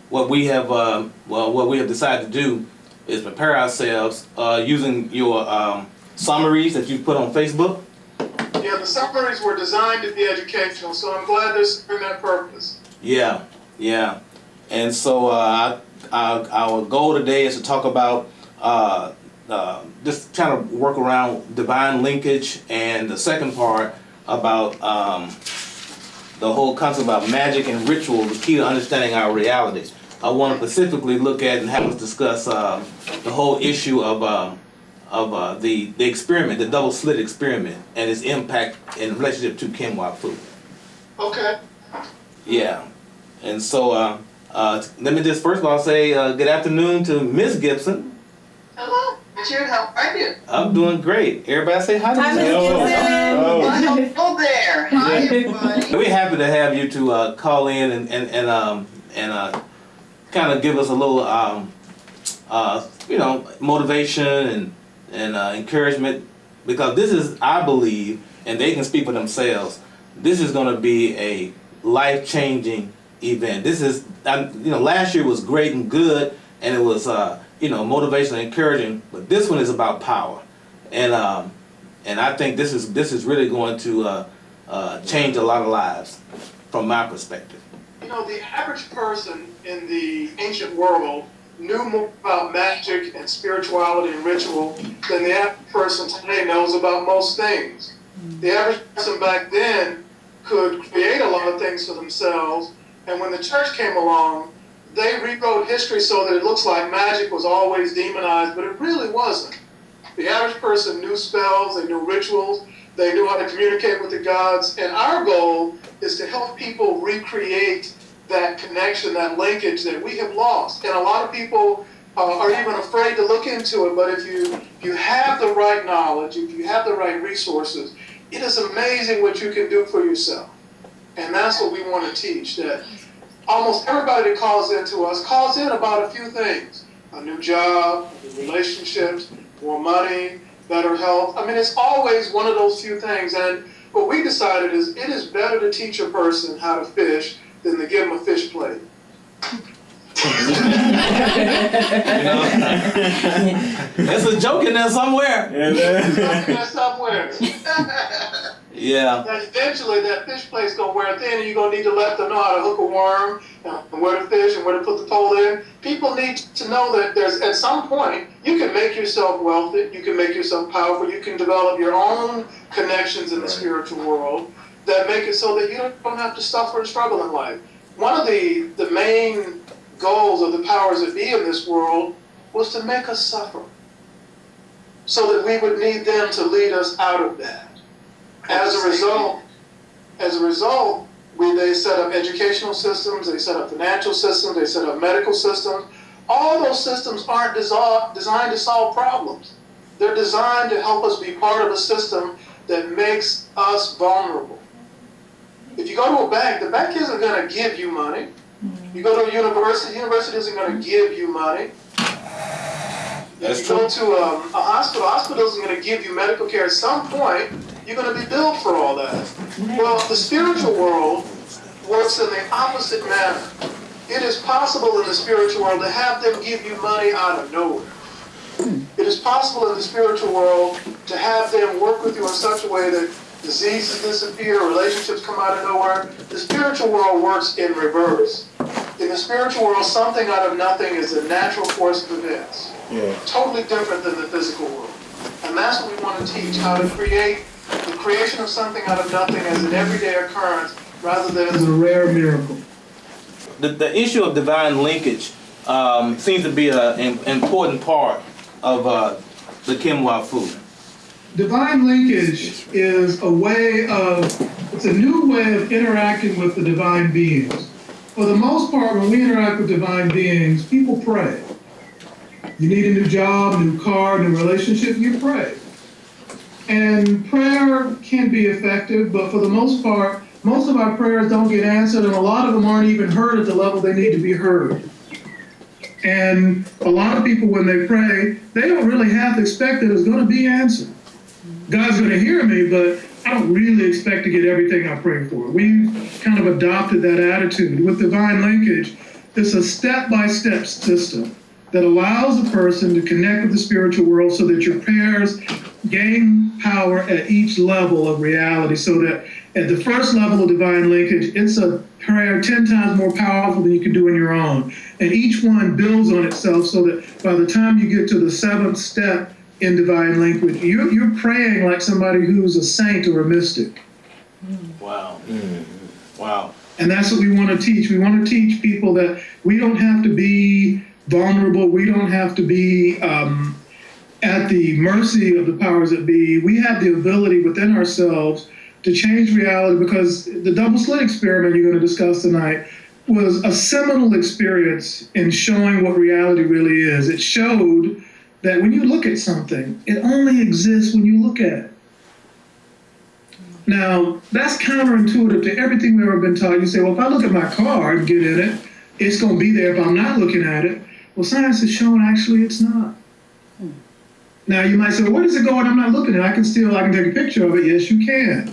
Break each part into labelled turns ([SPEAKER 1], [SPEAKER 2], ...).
[SPEAKER 1] what we have decided to do is prepare ourselves using your summaries that you put on Facebook.
[SPEAKER 2] Yeah, the summaries were designed to be educational, so I'm glad they're serving that purpose.
[SPEAKER 1] Yeah, yeah. And so our goal today is to talk about just kind of work around divine linkage, and the second part about the whole concept about magic and ritual, the key to understanding our reality. I want to specifically look at and have us discuss the whole issue of the experiment, the double slit experiment, and its impact in relationship to Kim Wap-Fu.
[SPEAKER 2] Okay.
[SPEAKER 1] Yeah. And so let me just first of all say good afternoon to Miss Gibson.
[SPEAKER 3] Hello, Richard. How are you?
[SPEAKER 1] I'm doing great. Everybody say hi to
[SPEAKER 4] Hi,
[SPEAKER 1] me.
[SPEAKER 4] Miss Gibson.
[SPEAKER 3] Hello there. Hi, everybody.
[SPEAKER 1] We're happy to have you to call in and kind of give us a little motivation and encouragement, because this is, I believe, and they can speak for themselves, this is going to be a life-changing event. This is, last year was great and good, and it was, motivational and encouraging, but this one is about power. And I think this is really going to change a lot of lives from my perspective.
[SPEAKER 2] The average person in the ancient world knew more about magic and spirituality and ritual than the average person today knows about most things. The average person back then could create a lot of things for themselves, and when the church came along, they rewrote history so that it looks like magic was always demonized, but it really wasn't. The average person knew spells, they knew rituals, they knew how to communicate with the gods, and our goal is to help people recreate that connection, that linkage that we have lost. And a lot of people are even afraid to look into it, but if you have the right knowledge, if you have the right resources, it is amazing what you can do for yourself. And that's what we want to teach, that almost everybody that calls into us calls in about a few things: a new job, new relationships, more money, better health. I mean, it's always one of those few things. And what we decided is it is better to teach a person how to fish than to give them a fish plate.
[SPEAKER 1] There's a joke in there somewhere. Yeah.
[SPEAKER 2] And eventually that fish plate's going to wear thin, and you're going to need to let them know how to hook a worm and where to fish and where to put the pole in. People need to know that there's, at some point, you can make yourself wealthy, you can make yourself powerful, you can develop your own connections in the spiritual world that make it so that you don't have to suffer and struggle in life. One of the main goals of the powers that be in this world was to make us suffer, so that we would need them to lead us out of that. As a result, they set up educational systems, they set up financial systems, they set up medical systems. All those systems aren't designed to solve problems. They're designed to help us be part of a system that makes us vulnerable. If you go to a bank, the bank isn't going to give you money. You go to a university, the university isn't going to give you money. If you go to a hospital isn't going to give you medical care. At some point, you're going to be billed for all that. Well, the spiritual world works in the opposite manner. It is possible in the spiritual world to have them give you money out of nowhere. It is possible in the spiritual world to have them work with you in such a way that diseases disappear, relationships come out of nowhere. The spiritual world works in reverse. In the spiritual world, something out of nothing is a natural course of events. Yeah. Totally different than the physical world. And that's what we want to teach, how to create the creation of something out of nothing as an everyday occurrence rather than as a rare miracle.
[SPEAKER 1] The issue of divine linkage seems to be an important part of the Kim Wap-Fu.
[SPEAKER 2] Divine linkage is it's a new way of interacting with the divine beings. For the most part, when we interact with divine beings, people pray. You need a new job, new car, new relationship, you pray. And prayer can be effective, but for the most part, most of our prayers don't get answered, and a lot of them aren't even heard at the level they need to be heard. And a lot of people, when they pray, they don't really have to expect that it's going to be answered. God's going to hear me, but I don't really expect to get everything I pray for. We've kind of adopted that attitude. With divine linkage, It's a step-by-step system that allows a person to connect with the spiritual world so that your prayers gain power at each level of reality, so that at the first level of divine linkage, it's a prayer 10 times more powerful than you can do on your own. And each one builds on itself so that by the time you get to the 7th step in divine linkage, you're praying like somebody who's a saint or a mystic.
[SPEAKER 1] Wow. Wow.
[SPEAKER 2] And that's what we want to teach. We want to teach people that we don't have to be vulnerable. We don't have to be at the mercy of the powers that be. We have the ability within ourselves to change reality, because the double slit experiment you're going to discuss tonight was a seminal experience in showing what reality really is. It showed that when you look at something, it only exists when you look at it. Now, that's counterintuitive to everything we've ever been taught. You say, well, if I look at my car and get in it, it's going to be there if I'm not looking at it. Well, science has shown actually it's not. Now, you might say, well, where does it go when I'm not looking at it? I can take a picture of it. Yes, you can.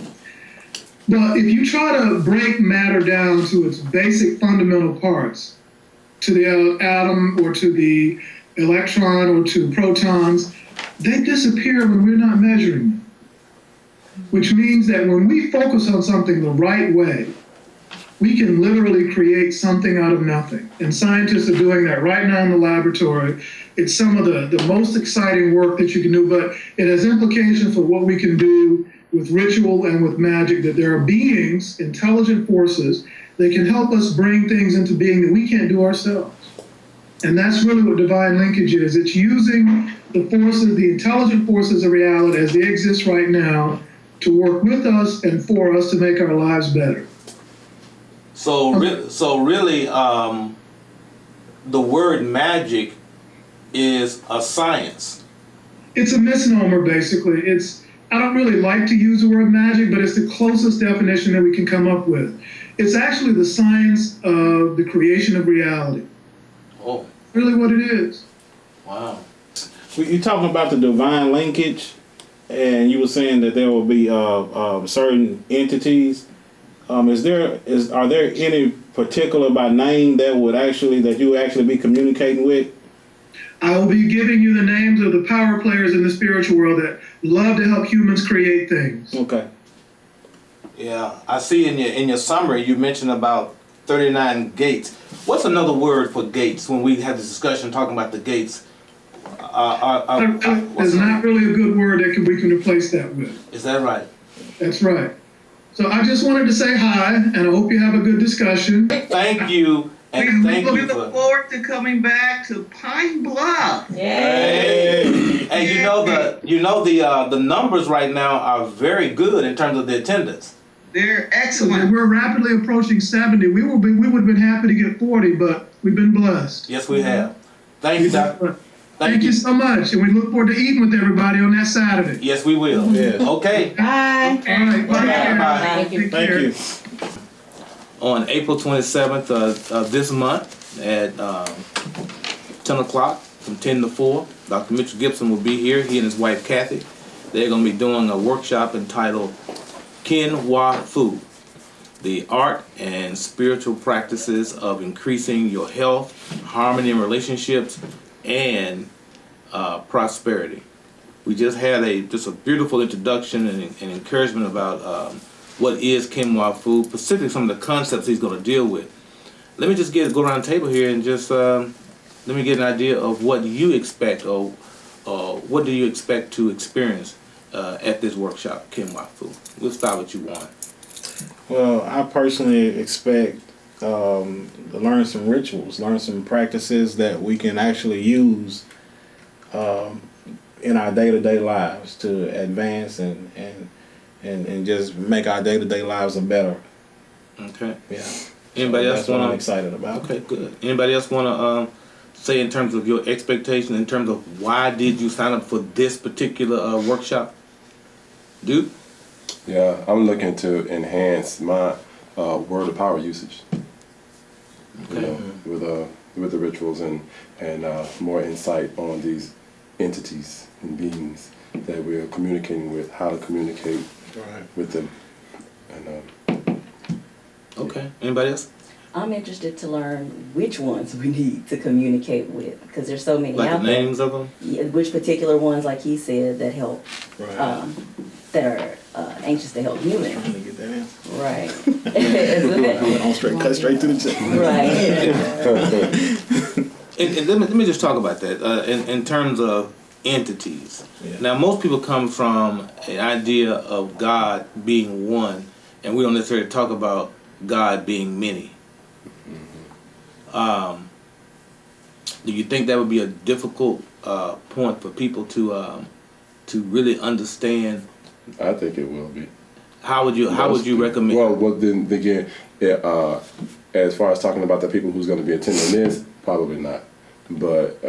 [SPEAKER 2] But if you try to break matter down to its basic fundamental parts, to the atom or to the electron or to protons, they disappear when we're not measuring them. Which means that when we focus on something the right way, we can literally create something out of nothing. And scientists are doing that right now in the laboratory. It's some of the most exciting work that you can do, but it has implications for what we can do with ritual and with magic, that there are beings, intelligent forces, that can help us bring things into being that we can't do ourselves. And that's really what divine linkage is. It's using the forces, the intelligent forces of reality as they exist right now, to work with us and for us to make our lives better.
[SPEAKER 1] So really, the word magic is a science.
[SPEAKER 2] It's a misnomer, basically. I don't really like to use the word magic, but it's the closest definition that we can come up with. It's actually the science of the creation of reality.
[SPEAKER 1] Oh.
[SPEAKER 2] Really what it is.
[SPEAKER 1] Wow.
[SPEAKER 4] You're talking about the divine linkage, and you were saying that there will be certain entities. Are there any particular by name that you would actually be communicating with?
[SPEAKER 2] I will be giving you the names of the power players in the spiritual world that love to help humans create things.
[SPEAKER 4] Okay.
[SPEAKER 1] Yeah, I see in your summary you mentioned about 39 gates. What's another word for gates when we had this discussion talking about the gates?
[SPEAKER 2] There's not really a good word that we can replace that with.
[SPEAKER 1] Is that right?
[SPEAKER 2] That's right. So I just wanted to say hi, and I hope you have a good discussion.
[SPEAKER 1] Thank you, and thank
[SPEAKER 3] We
[SPEAKER 1] you
[SPEAKER 3] look
[SPEAKER 1] for.
[SPEAKER 3] forward to coming back to Pine Bluff.
[SPEAKER 1] Hey, you know the numbers right now are very good in terms of the attendance.
[SPEAKER 3] They're excellent.
[SPEAKER 2] We're rapidly approaching 70. We would have been happy to get 40, but we've been blessed.
[SPEAKER 1] Yes, we have. Thank you, Doc.
[SPEAKER 2] Thank you so much, and we look forward to eating with everybody on that Saturday.
[SPEAKER 1] Yes, we will.
[SPEAKER 4] Yeah.
[SPEAKER 1] Okay.
[SPEAKER 5] Bye.
[SPEAKER 2] All right, bye.
[SPEAKER 1] Bye.
[SPEAKER 2] Take
[SPEAKER 4] Thank
[SPEAKER 2] care.
[SPEAKER 4] you.
[SPEAKER 1] On April 27th of this month at 10 o'clock from 10 to 4, Dr. Mitchell Gibson will be here. He and his wife Kathy. They're going to be doing a workshop entitled Kinwa Fu, the art and spiritual practices of increasing your health, harmony in relationships, and prosperity. We just had a beautiful introduction and encouragement about what is Kinwa Fu, specifically some of the concepts he's going to deal with. Let me just go around the table here and just let me get an idea of what you expect, or what do you expect to experience at this workshop, Kinwa Fu. We'll start with you, Warren.
[SPEAKER 4] Well, I personally expect to learn some rituals, learn some practices that we can actually use in our day-to-day lives to advance and just make our day-to-day lives a better.
[SPEAKER 1] Okay.
[SPEAKER 4] Yeah.
[SPEAKER 1] Anybody else
[SPEAKER 4] That's what
[SPEAKER 1] want
[SPEAKER 4] I'm
[SPEAKER 1] to?
[SPEAKER 4] excited about.
[SPEAKER 1] Okay, good. Anybody else want to say in terms of your expectation, in terms of why did you sign up for this particular workshop? Dude?
[SPEAKER 6] Yeah, I'm looking to enhance my word of power usage.
[SPEAKER 1] Okay.
[SPEAKER 6] You know, with the rituals and more insight on these entities and beings that we're communicating with, how to communicate with them. And
[SPEAKER 1] Okay. Anybody else?
[SPEAKER 5] I'm interested to learn which ones we need to communicate with, because there's so many
[SPEAKER 1] Like
[SPEAKER 5] out
[SPEAKER 1] the
[SPEAKER 5] there.
[SPEAKER 1] names of them?
[SPEAKER 5] Yeah, which particular ones, like he said, that help,
[SPEAKER 4] Right.
[SPEAKER 5] that are anxious to help humans.
[SPEAKER 4] Let me get that in.
[SPEAKER 5] Right.
[SPEAKER 4] Cut straight to the chest.
[SPEAKER 5] Right.
[SPEAKER 1] And let me just talk about that in terms of entities.
[SPEAKER 4] Yeah.
[SPEAKER 1] Now, most people come from an idea of God being one, and we don't necessarily talk about God being many. Do you think that would be a difficult point for people to really understand?
[SPEAKER 6] I think it will be.
[SPEAKER 1] How would you recommend?
[SPEAKER 6] Well, then again, as far as talking about the people who's going to be attending this, probably not. But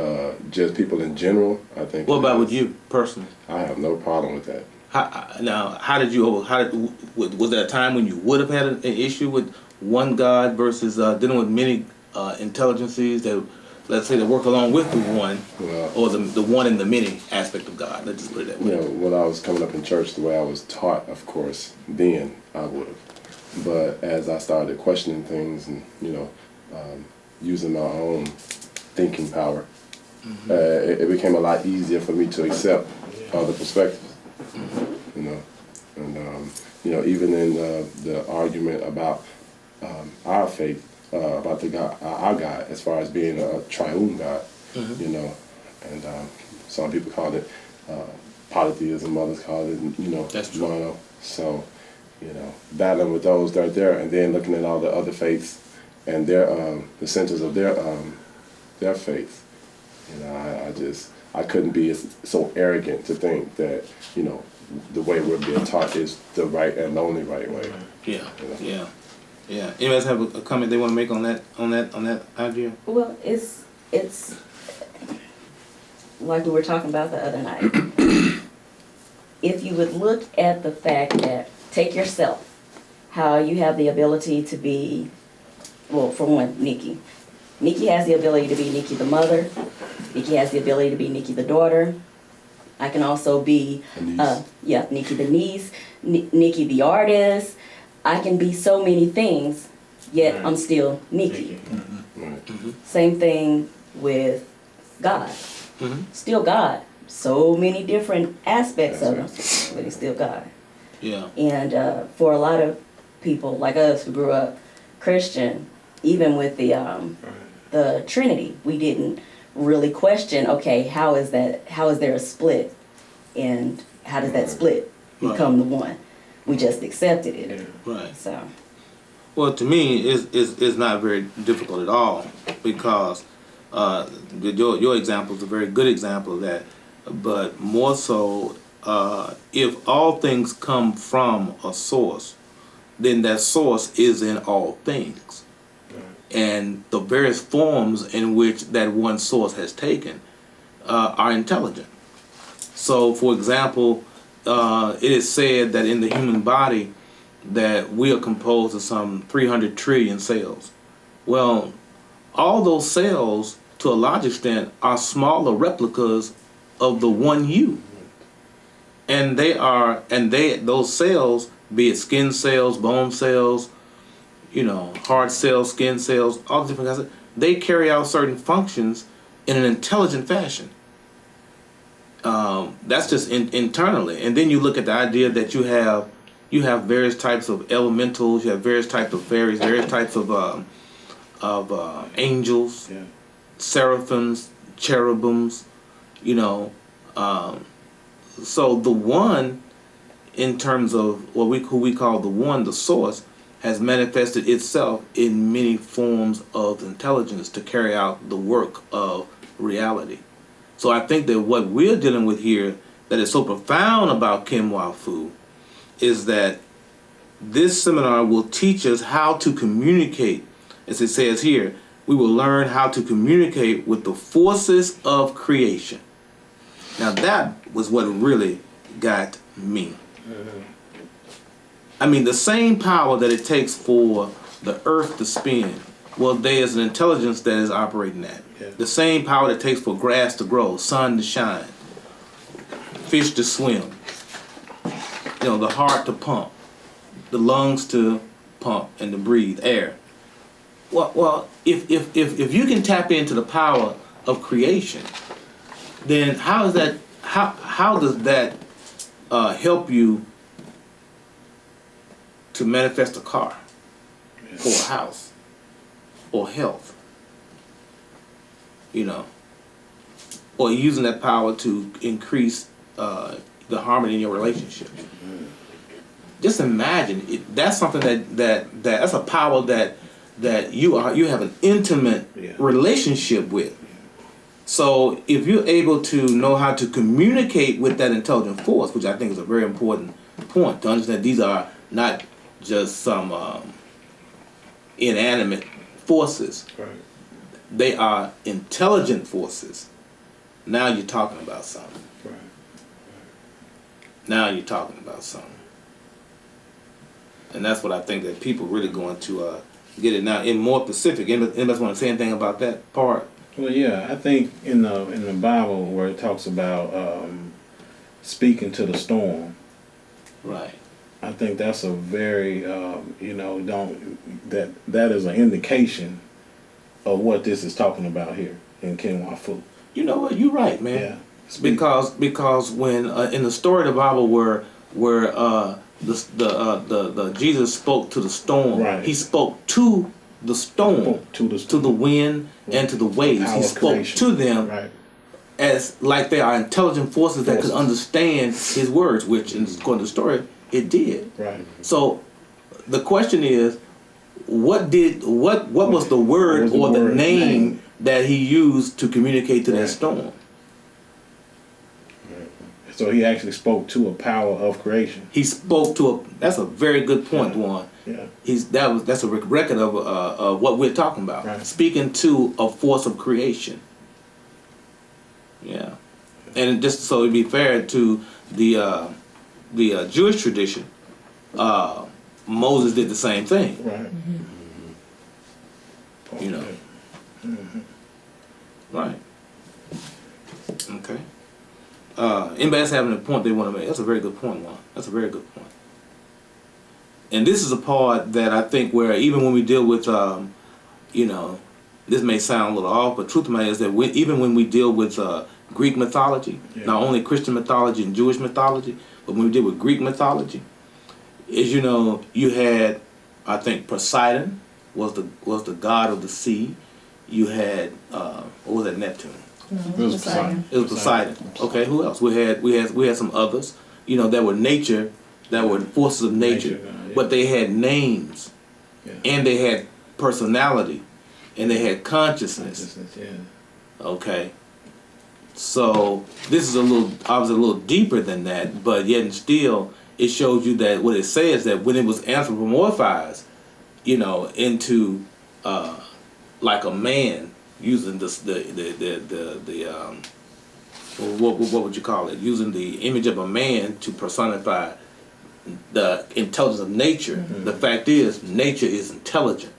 [SPEAKER 6] just people in general, I think.
[SPEAKER 1] What about with you personally?
[SPEAKER 6] I have no problem with that.
[SPEAKER 1] Was there a time when you would have had an issue with one God versus dealing with many intelligences that, let's say, that work along with the one,
[SPEAKER 6] Well,
[SPEAKER 1] or the one and the many aspect of God? Let's just put it that way.
[SPEAKER 6] you know, when I was coming up in church, the way I was taught, of course, then I would have. But as I started questioning things and, using my own thinking power, it became a lot easier for me to accept other perspectives. Even in the argument about our faith, about the God, our God, as far as being a triune God, and some people call it polytheism, others call it,
[SPEAKER 1] That's true.
[SPEAKER 6] mono. So, battling with those right there, and then looking at all the other faiths and their the centers of their faith. I couldn't be so arrogant to think that, the way we're being taught is the right and only right way.
[SPEAKER 1] Yeah. Anybody else have a comment they want to make on that idea?
[SPEAKER 5] Well, it's like we were talking about the other night. If you would look at the fact that, take yourself, how you have the ability to be, well, for one, Nikki. Nikki has the ability to be Nikki the mother. Nikki has the ability to be Nikki the daughter. I can also be, Nikki the niece, Nikki the artist. I can be so many things, yet I'm still Nikki. Same thing with God. Still God. So many different aspects of him, but he's still God.
[SPEAKER 1] Yeah.
[SPEAKER 5] And for a lot of people like us who grew up Christian, even with the Trinity, we didn't really question, okay, how is there a split, and how does that split become the one? We just accepted it.
[SPEAKER 1] Right.
[SPEAKER 5] So.
[SPEAKER 1] Well, to me, it's not very difficult at all, because your example is a very good example of that. But more so, if all things come from a source, then that source is in all things. And the various forms in which that one source has taken are intelligent. So, for example, it is said that in the human body that we are composed of some 300 trillion cells. Well, all those cells, to a large extent, are smaller replicas of the one you. And those cells, be it skin cells, bone cells, heart cells, skin cells, all the different kinds, they carry out certain functions in an intelligent fashion. That's just internally. And then you look at the idea that you have various types of elementals, you have various types of fairies, various types of angels, seraphims, cherubims, so the one, in terms of who we call the one, the source, has manifested itself in many forms of intelligence to carry out the work of reality. So I think that what we're dealing with here that is so profound about Kim Wao Fu is that this seminar will teach us how to communicate. As it says here, we will learn how to communicate with the forces of creation. Now that was what really got me. I mean, the same power that it takes for the earth to spin, well, there is an intelligence that is operating that.
[SPEAKER 4] Yeah.
[SPEAKER 1] The same power that it takes for grass to grow, sun to shine, fish to swim, the heart to pump, the lungs to pump and to breathe air. Well, if you can tap into the power of creation, then how does that help you to manifest a car, or a house, or health? You know, or using that power to increase the harmony in your relationship. Just imagine that's something that's a power that you have an intimate relationship with. So if you're able to know how to communicate with that intelligent force, which I think is a very important point, to understand these are not just some inanimate forces.
[SPEAKER 4] Right.
[SPEAKER 1] They are intelligent forces. Now you're talking about something.
[SPEAKER 4] Right.
[SPEAKER 1] Now you're talking about something. And that's what I think that people really going to get it now. In more specific, anybody want to say anything about that part?
[SPEAKER 4] Well, yeah, I think in the Bible where it talks about speaking to the storm,
[SPEAKER 1] Right.
[SPEAKER 4] I think that's a very that is an indication of what this is talking about here in Kenwa Fu.
[SPEAKER 1] You know what? You're right, man.
[SPEAKER 4] Yeah.
[SPEAKER 1] Because when in the story of the Bible where the Jesus spoke to the storm,
[SPEAKER 4] Right.
[SPEAKER 1] he spoke to the storm,
[SPEAKER 4] To the
[SPEAKER 1] to the wind, and to the waves.
[SPEAKER 4] Power
[SPEAKER 1] He
[SPEAKER 4] of
[SPEAKER 1] spoke
[SPEAKER 4] creation.
[SPEAKER 1] to them
[SPEAKER 4] Right.
[SPEAKER 1] as like they are intelligent forces that could
[SPEAKER 4] Forces.
[SPEAKER 1] understand his words, which, according to the story, it did.
[SPEAKER 4] Right.
[SPEAKER 1] So the question is, what was the word
[SPEAKER 4] was the
[SPEAKER 1] or the
[SPEAKER 4] word
[SPEAKER 1] name that he used to communicate to that
[SPEAKER 4] Right.
[SPEAKER 1] storm?
[SPEAKER 4] So he actually spoke to a power of creation.
[SPEAKER 1] He spoke to that's a very good point, Juan.
[SPEAKER 4] Yeah.
[SPEAKER 1] That's a record of what we're talking about.
[SPEAKER 4] Right.
[SPEAKER 1] Speaking to a force of creation. Yeah. And just so to be fair to the Jewish tradition, Moses did the same thing.
[SPEAKER 4] Right.
[SPEAKER 1] You know. Right. Okay. Anybody else having a point they want to make? That's a very good point, Juan. That's a very good point. And this is a part that I think where even when we deal with, this may sound a little off, but truth of the matter is that even when we deal with Greek mythology, not only Christian mythology and Jewish mythology, but when we deal with Greek mythology, as you know, you had, I think, Poseidon was the god of the sea. You had what was that, Neptune?
[SPEAKER 4] It was Poseidon.
[SPEAKER 1] It was Poseidon. Okay, who else? We had some others, that were nature, that were forces of nature, but they had names, and they had personality, and they had consciousness. Okay, so this is obviously a little deeper than that, but yet and still it shows you that what it says that when it was anthropomorphized, into like a man. Using what would you call it? Using the image of a man to personify the intelligence of nature. Mm-hmm. The fact is, nature is intelligent.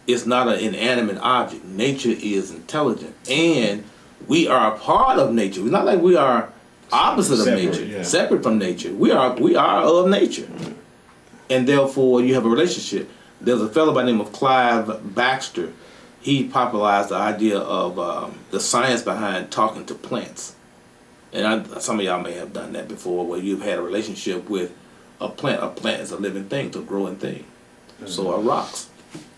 [SPEAKER 1] It's not an inanimate object. Nature is intelligent, and we are a part of nature. It's not like we are opposite of nature, separate from nature. We are of nature, and therefore you have a relationship. There's a fellow by the name of Clive Baxter. He popularized the idea of the science behind talking to plants. And some of y'all may have done that before, where you've had a relationship with a plant. A plant is a living thing, it's a growing thing. Mm-hmm. So are rocks.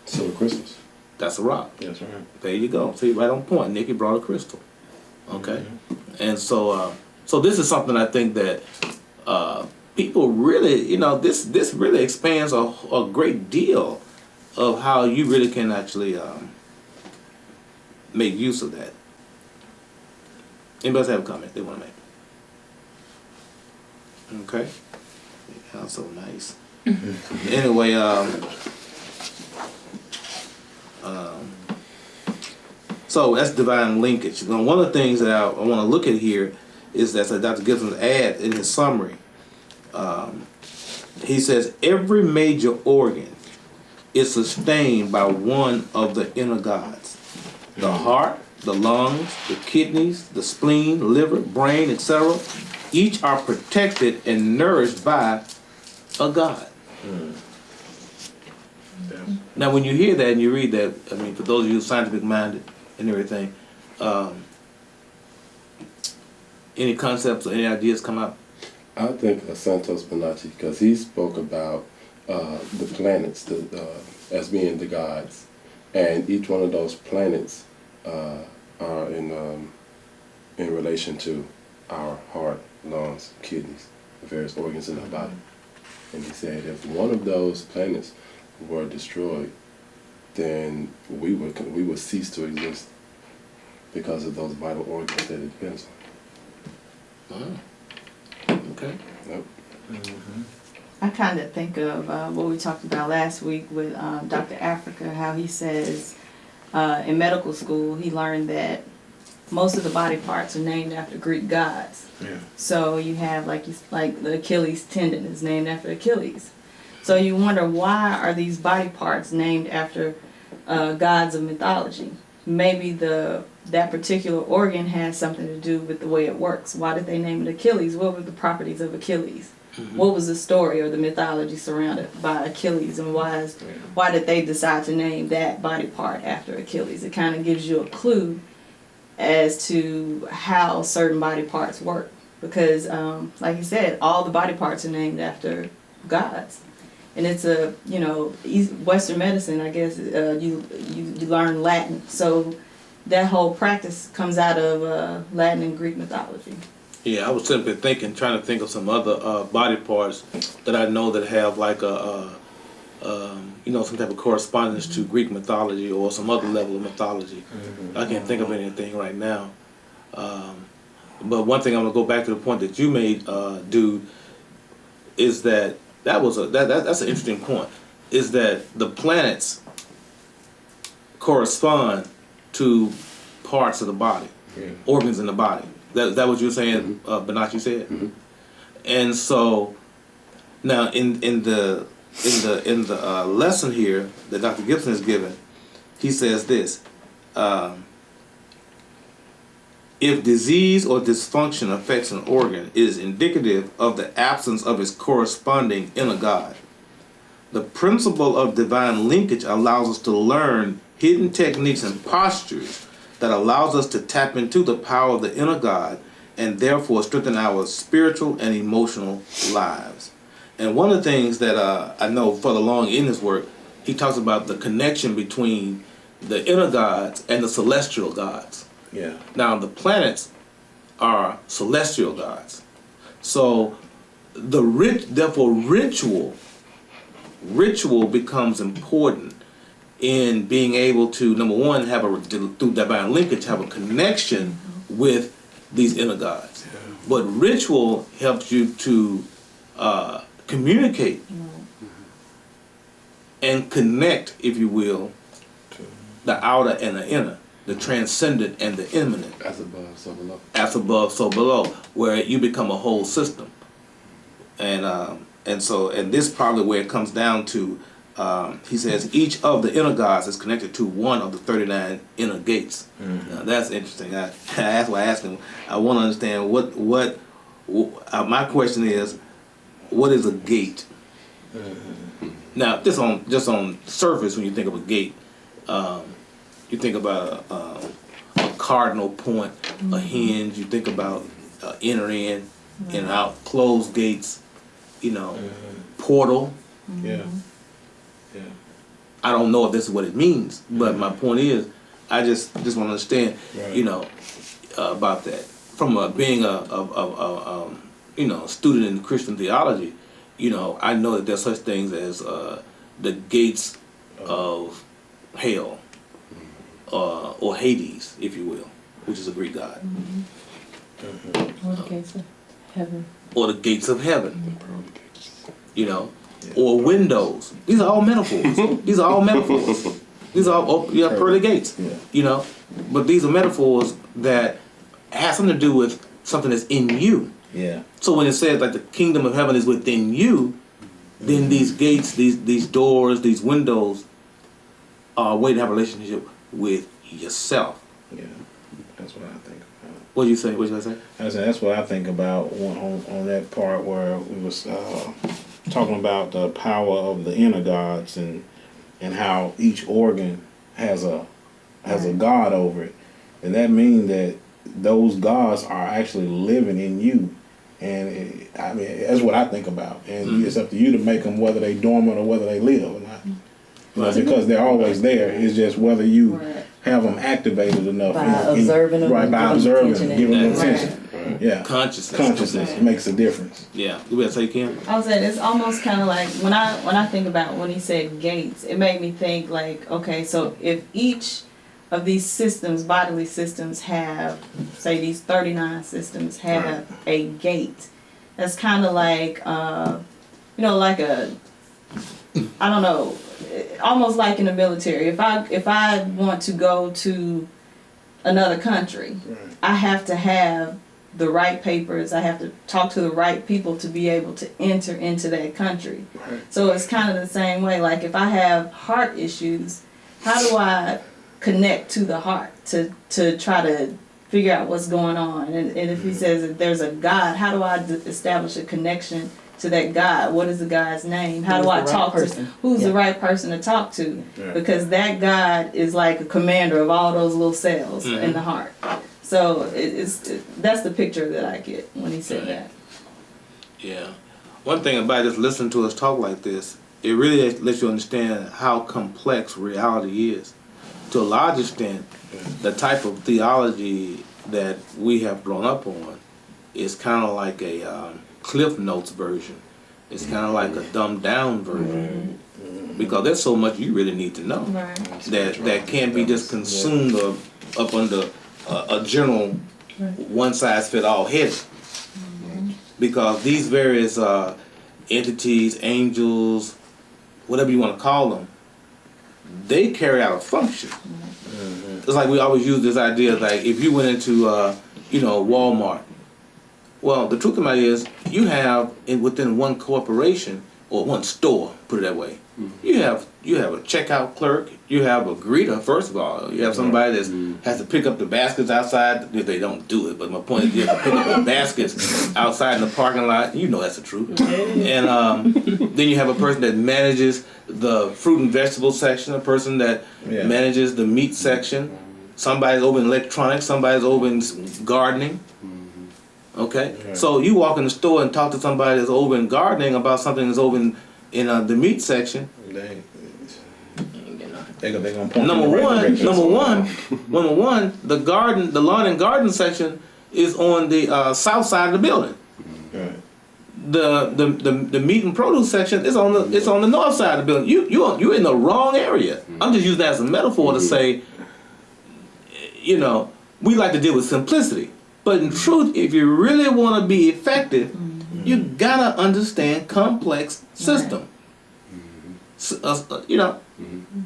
[SPEAKER 6] So are crystals.
[SPEAKER 1] That's a rock.
[SPEAKER 4] That's right.
[SPEAKER 1] There you go. See, right on point. Nikki brought a crystal. Okay? Mm-hmm. And so this is something I think that people really, this really expands a great deal of how you really can actually make use of that. Anybody else have a comment they want to make? Okay. Sounds so nice. Anyway, so that's divine linkage. Now, one of the things that I want to look at here is that Dr. Gibson adds in his summary. He says every major organ is sustained by one of the inner gods. The heart, the lungs, the kidneys, the spleen, liver, brain, etc. Each are protected and nourished by a god. Now, when you hear that and you read that, I mean, for those of you scientific minded and everything, any concepts or any ideas come out?
[SPEAKER 6] I think Santos Bonacci, because he spoke about the planets as being the gods, and each one of those planets are in relation to our heart, lungs, kidneys, the various organs in our body. And he said if one of those planets were destroyed, then we would cease to exist because of those vital organs that it depends on.
[SPEAKER 1] Okay.
[SPEAKER 6] Yep.
[SPEAKER 7] I kind of think of what we talked about last week with Dr. Africa, how he says in medical school he learned that most of the body parts are named after Greek gods.
[SPEAKER 4] Yeah.
[SPEAKER 7] So you have like the Achilles tendon is named after Achilles. So you wonder, why are these body parts named after gods of mythology? Maybe that particular organ has something to do with the way it works. Why did they name it Achilles? What were the properties of Achilles? What was the story or the mythology surrounded by Achilles, and why did they decide to name that body part after Achilles? It kind of gives you a clue as to how certain body parts work, because like you said, all the body parts are named after gods. And it's Western medicine, I guess. You learn Latin, so that whole practice comes out of Latin and Greek mythology.
[SPEAKER 1] Yeah, I was simply trying to think of some other body parts that I know that have like some type of correspondence to Greek mythology or some other level of mythology. I can't think of anything right now. But one thing I'm gonna go back to the point that you made, dude, is that that's an interesting point. Is that the planets correspond to parts of the body, organs in the body. That what you were saying, Bonacci said. And so now in the lesson here that Dr. Gibson has given, he says this: if disease or dysfunction affects an organ, it is indicative of the absence of its corresponding inner God. The principle of divine linkage allows us to learn hidden techniques and postures that allows us to tap into the power of the inner God and therefore strengthen our spiritual and emotional lives. And one of the things that I know further along in his work, he talks about the connection between the inner gods and the celestial gods.
[SPEAKER 4] Yeah.
[SPEAKER 1] Now, the planets are celestial gods. So therefore ritual becomes important in being able to, number one, through divine linkage, have a connection with these inner gods. Yeah. But ritual helps you to communicate and connect, if you will, the outer and the inner, the transcendent and the immanent.
[SPEAKER 6] As above, so below.
[SPEAKER 1] As above, so below, where you become a whole system. And this is probably where it comes down to. He says each of the inner gods is connected to one of the 39 inner gates. Now, that's interesting. That's why I asked him. I want to understand what my question is, what is a gate? Now, just on surface, when you think of a gate, you think about a cardinal point, a hinge. You think about inner in and out, closed gates. Portal.
[SPEAKER 4] Yeah.
[SPEAKER 1] I don't know if this is what it means, but my point is, I just want to understand, about that. From being a student in Christian theology, I know that there's such things as the gates of hell, or Hades, if you will, which is a Greek god.
[SPEAKER 7] Or the gates of heaven.
[SPEAKER 1] Or the gates of heaven. Or windows. These are all metaphors. These are all metaphors. These are all pearly gates. But these are metaphors that have something to do with something that's in you.
[SPEAKER 4] Yeah.
[SPEAKER 1] So when it says like the kingdom of heaven is within you, then these gates, these doors, these windows are a way to have a relationship with yourself.
[SPEAKER 4] Yeah. That's what I think about.
[SPEAKER 1] What do you say? What did I say?
[SPEAKER 4] That's what I think about on that part where we was talking about the power of the inner gods, and and how each organ has a God over it, and that means that those gods are actually living in you. And I mean, that's what I think about. And it's up to you to make them whether they dormant or whether they live or not. You know, because they're always there. It's just whether you have them activated enough.
[SPEAKER 5] By observing them.
[SPEAKER 4] Right, by observing them, giving them attention. Yeah.
[SPEAKER 1] Consciousness
[SPEAKER 4] makes a difference.
[SPEAKER 1] Yeah. You better say, Kim?
[SPEAKER 7] I was saying it's almost kind of like when I think about when he said gates, it made me think like, okay, so if each of these systems, bodily systems, have, say these 39 systems have a gate, that's kind of like, you know, like a, I don't know, almost like in the military. If I want to go to another country, I have to have the right papers. I have to talk to the right people to be able to enter into that country. So it's kind of the same way. Like if I have heart issues, how do I connect to the heart to try to figure out what's going on? And if he says that there's a God, how do I establish a connection to that God? What is the God's name? How do I talk to who's the right person to talk to? Because that God is like a commander of all those little cells in the heart. So that's the picture that I get when he said that.
[SPEAKER 1] Yeah. One thing about just listening to us talk like this, it really lets you understand how complex reality is. To a large extent, the type of theology that we have grown up on is kind of like a Cliff Notes version. It's kind of like a dumbed down version. Because there's so much you really need to know that can't be just consumed up under a general one-size-fit-all heading. Because these various entities, angels, whatever you want to call them, they carry out a function. It's like we always use this idea, like if you went into Walmart. Well, the truth of the matter is, you have within one corporation or one store, put it that way, you have a checkout clerk, you have a greeter. First of all, you have somebody that has to pick up the baskets outside. If they don't do it, but my point is, you have to pick up the baskets outside in the parking lot. You know that's the truth. And then you have a person that manages the fruit and vegetable section, a person that manages the meat section. Somebody's over in electronics, somebody's over in gardening. Okay, so you walk in the store and talk to somebody that's over in gardening about something that's over in the meat section.
[SPEAKER 4] They're gonna point
[SPEAKER 1] Number one, the lawn and garden section is on the south side of the building. The meat and produce section is on the north side of the building. You're in the wrong area. I'm just using that as a metaphor to say, we like to deal with simplicity. But in truth, if you really want to be effective, you gotta understand complex system. You gotta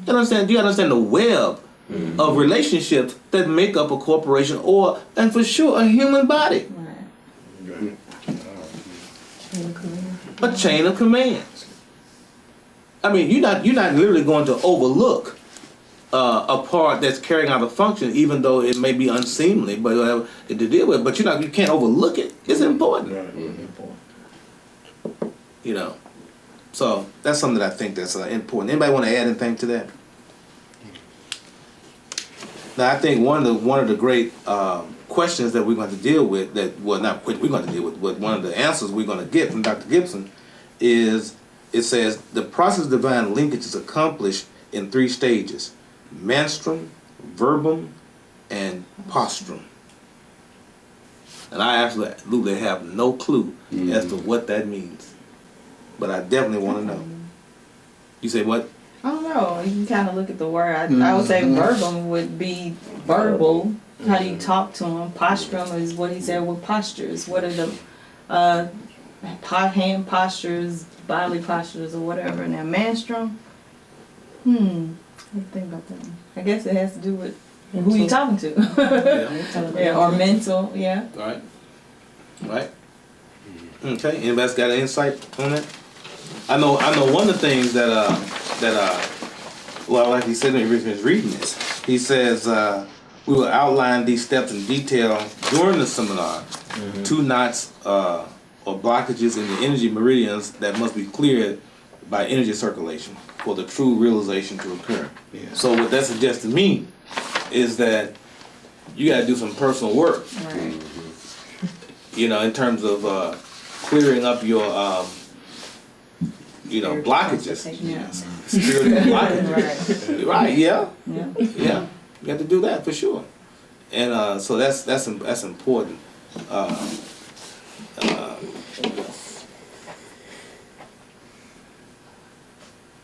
[SPEAKER 1] understand the web of relationships that make up a corporation and for sure a human body. A chain of command. I mean, you're not literally going to overlook a part that's carrying out a function, even though it may be unseemly, but to deal with. But you can't overlook it. It's important. So that's something that I think that's important. Anybody want to add anything to that? Now, I think one of the great questions that we're going to deal with, but one of the answers we're going to get from Dr. Gibson is, it says the process of divine linkage is accomplished in 3 stages: menstruum, verbum, and postrum. And I absolutely have no clue as to what that means. But I definitely want to know. You say what?
[SPEAKER 7] I don't know. You can kind of look at the word. I would say verbum would be verbal. How do you talk to him? Postrum is what he said with postures. What are the hand postures, bodily postures, or whatever? Now, menstruum. What do you think about that? I guess it has to do with who you're talking to. Or mental, Right.
[SPEAKER 1] Okay. Anybody's got an insight on that? I know one of the things that like he said when he was reading this, he says we will outline these steps in detail during the seminar. 2 knots or blockages in the energy meridians that must be cleared by energy circulation. for the true realization to occur.
[SPEAKER 4] Yeah.
[SPEAKER 1] So what that suggests to me is that you got to do some personal work,
[SPEAKER 7] Right.
[SPEAKER 1] you know, in terms of clearing up your, you know, blockages,
[SPEAKER 7] Yeah.
[SPEAKER 1] spiritual blockages.
[SPEAKER 7] Right.
[SPEAKER 1] Right? Yeah,
[SPEAKER 7] Yeah.
[SPEAKER 1] yeah. You have to do that for sure, and so that's important.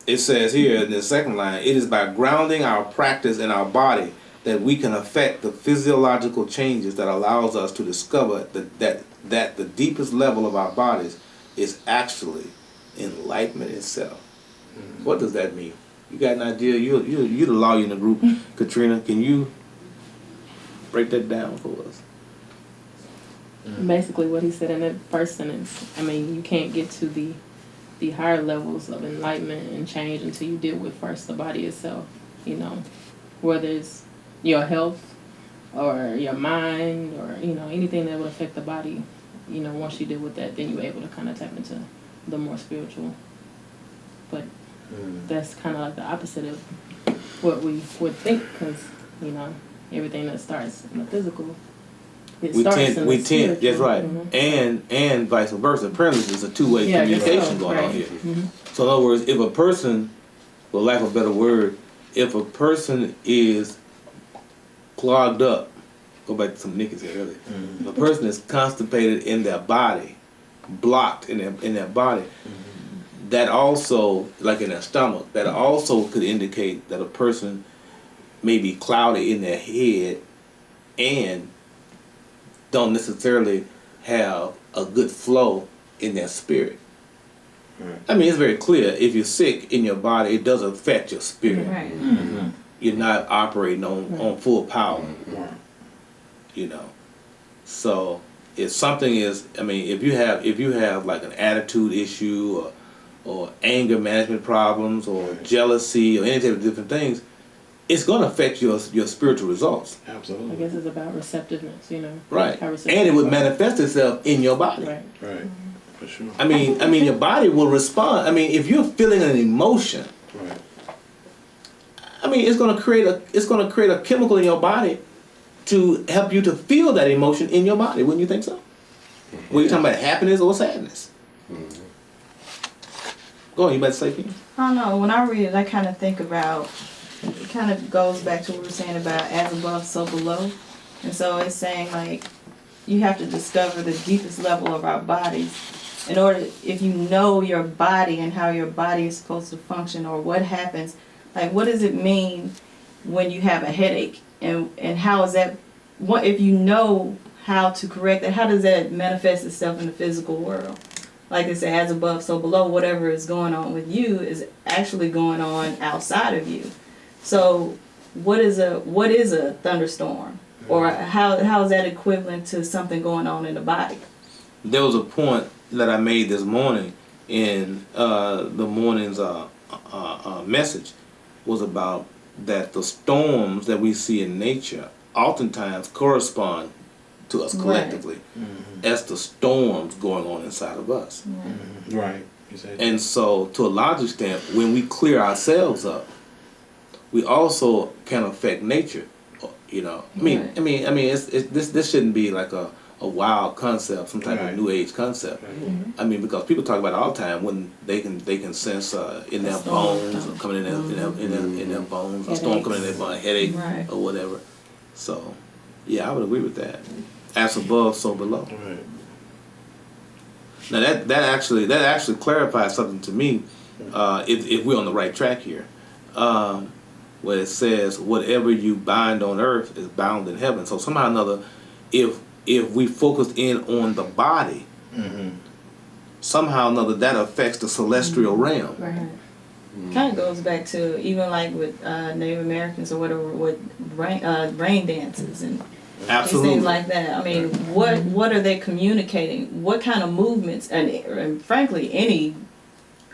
[SPEAKER 1] It says here in the second line, it is by grounding our practice in our body that we can affect the physiological changes that allows us to discover that the deepest level of our bodies is actually enlightenment itself. What does that mean? You got an idea? You're the lawyer in the group, Katrina. Can you break that down for us?
[SPEAKER 8] Basically what he said in that first sentence, I mean, you can't get to the higher levels of enlightenment and change until you deal with first the body itself, you know, whether it's your health or your mind or, you know, anything that would affect the body. You know, once you deal with that, then you're able to kind of tap into the more spiritual. But that's kind of like the opposite of what we would think, because, you know, everything that starts in the physical, it starts in the spiritual.
[SPEAKER 1] That's right,
[SPEAKER 8] Mhm.
[SPEAKER 1] and vice versa. Apparently, there's a two-way
[SPEAKER 8] Yeah, I guess
[SPEAKER 1] communication
[SPEAKER 8] so,
[SPEAKER 1] going on
[SPEAKER 8] right.
[SPEAKER 1] here.
[SPEAKER 8] Mhm.
[SPEAKER 1] So in other words, if a person, for lack of a better word, if a person is clogged up, go back to some Nikki said earlier, if a person is constipated in their body, blocked in their body, that also, like in their stomach, that also could indicate that a person may be cloudy in their head and don't necessarily have a good flow in their spirit. I mean, it's very clear. If you're sick in your body, it does affect your spirit.
[SPEAKER 7] Right.
[SPEAKER 1] You're not operating on full power. You know, so if something is, I mean, if you have like an attitude issue or anger management problems or jealousy or any type of different things, it's going to affect your spiritual results.
[SPEAKER 8] I
[SPEAKER 4] Absolutely.
[SPEAKER 8] guess it's about receptiveness, you know.
[SPEAKER 1] Right.
[SPEAKER 8] How receptive
[SPEAKER 1] And it would
[SPEAKER 8] you are.
[SPEAKER 1] manifest itself in your body.
[SPEAKER 8] Right.
[SPEAKER 4] Right. For sure.
[SPEAKER 1] I mean, your body will respond. I mean, if you're feeling an emotion,
[SPEAKER 4] Right.
[SPEAKER 1] I mean, it's going to create a chemical in your body to help you to feel that emotion in your body. Wouldn't you think so? When you're talking about happiness or sadness. Go on, you about to say, Pete?
[SPEAKER 7] I don't know. When I read it, I kind of think about, it kind of goes back to what we were saying about as above, so below. And so it's saying, like, you have to discover the deepest level of our bodies in order, if you know your body and how your body is supposed to function or what happens, like, what does it mean when you have a headache? And how is that, what if you know how to correct that, how does that manifest itself in the physical world? Like they say, as above, so below. Whatever is going on with you is actually going on outside of you. So what is a thunderstorm? Or how is that equivalent to something going on in the body?
[SPEAKER 1] There was a point that I made this morning in the morning's message was about that the storms that we see in nature oftentimes correspond to us collectively as the storms going on inside of us.
[SPEAKER 4] Right. You said
[SPEAKER 1] And so, to a large extent, when we clear ourselves up, we also can affect nature. You know, I mean, this shouldn't be like a wild concept, some type of new age concept. I mean, because people talk about it all the time when they can sense in their bones or coming in their bones, a storm coming in their bone, a headache
[SPEAKER 7] Right.
[SPEAKER 1] or whatever. So, yeah, I would agree with that. As above, so below.
[SPEAKER 4] Right.
[SPEAKER 1] Now that actually clarifies something to me. If we're on the right track here, where it says whatever you bind on earth is bound in heaven. So somehow or another, if we focus in on the body, somehow or another that affects the celestial realm.
[SPEAKER 7] Right. Kind of goes back to even like with Native Americans or whatever with rain dances and
[SPEAKER 1] Absolutely.
[SPEAKER 7] things like that. I mean, what are they communicating? What kind of movements? And frankly, any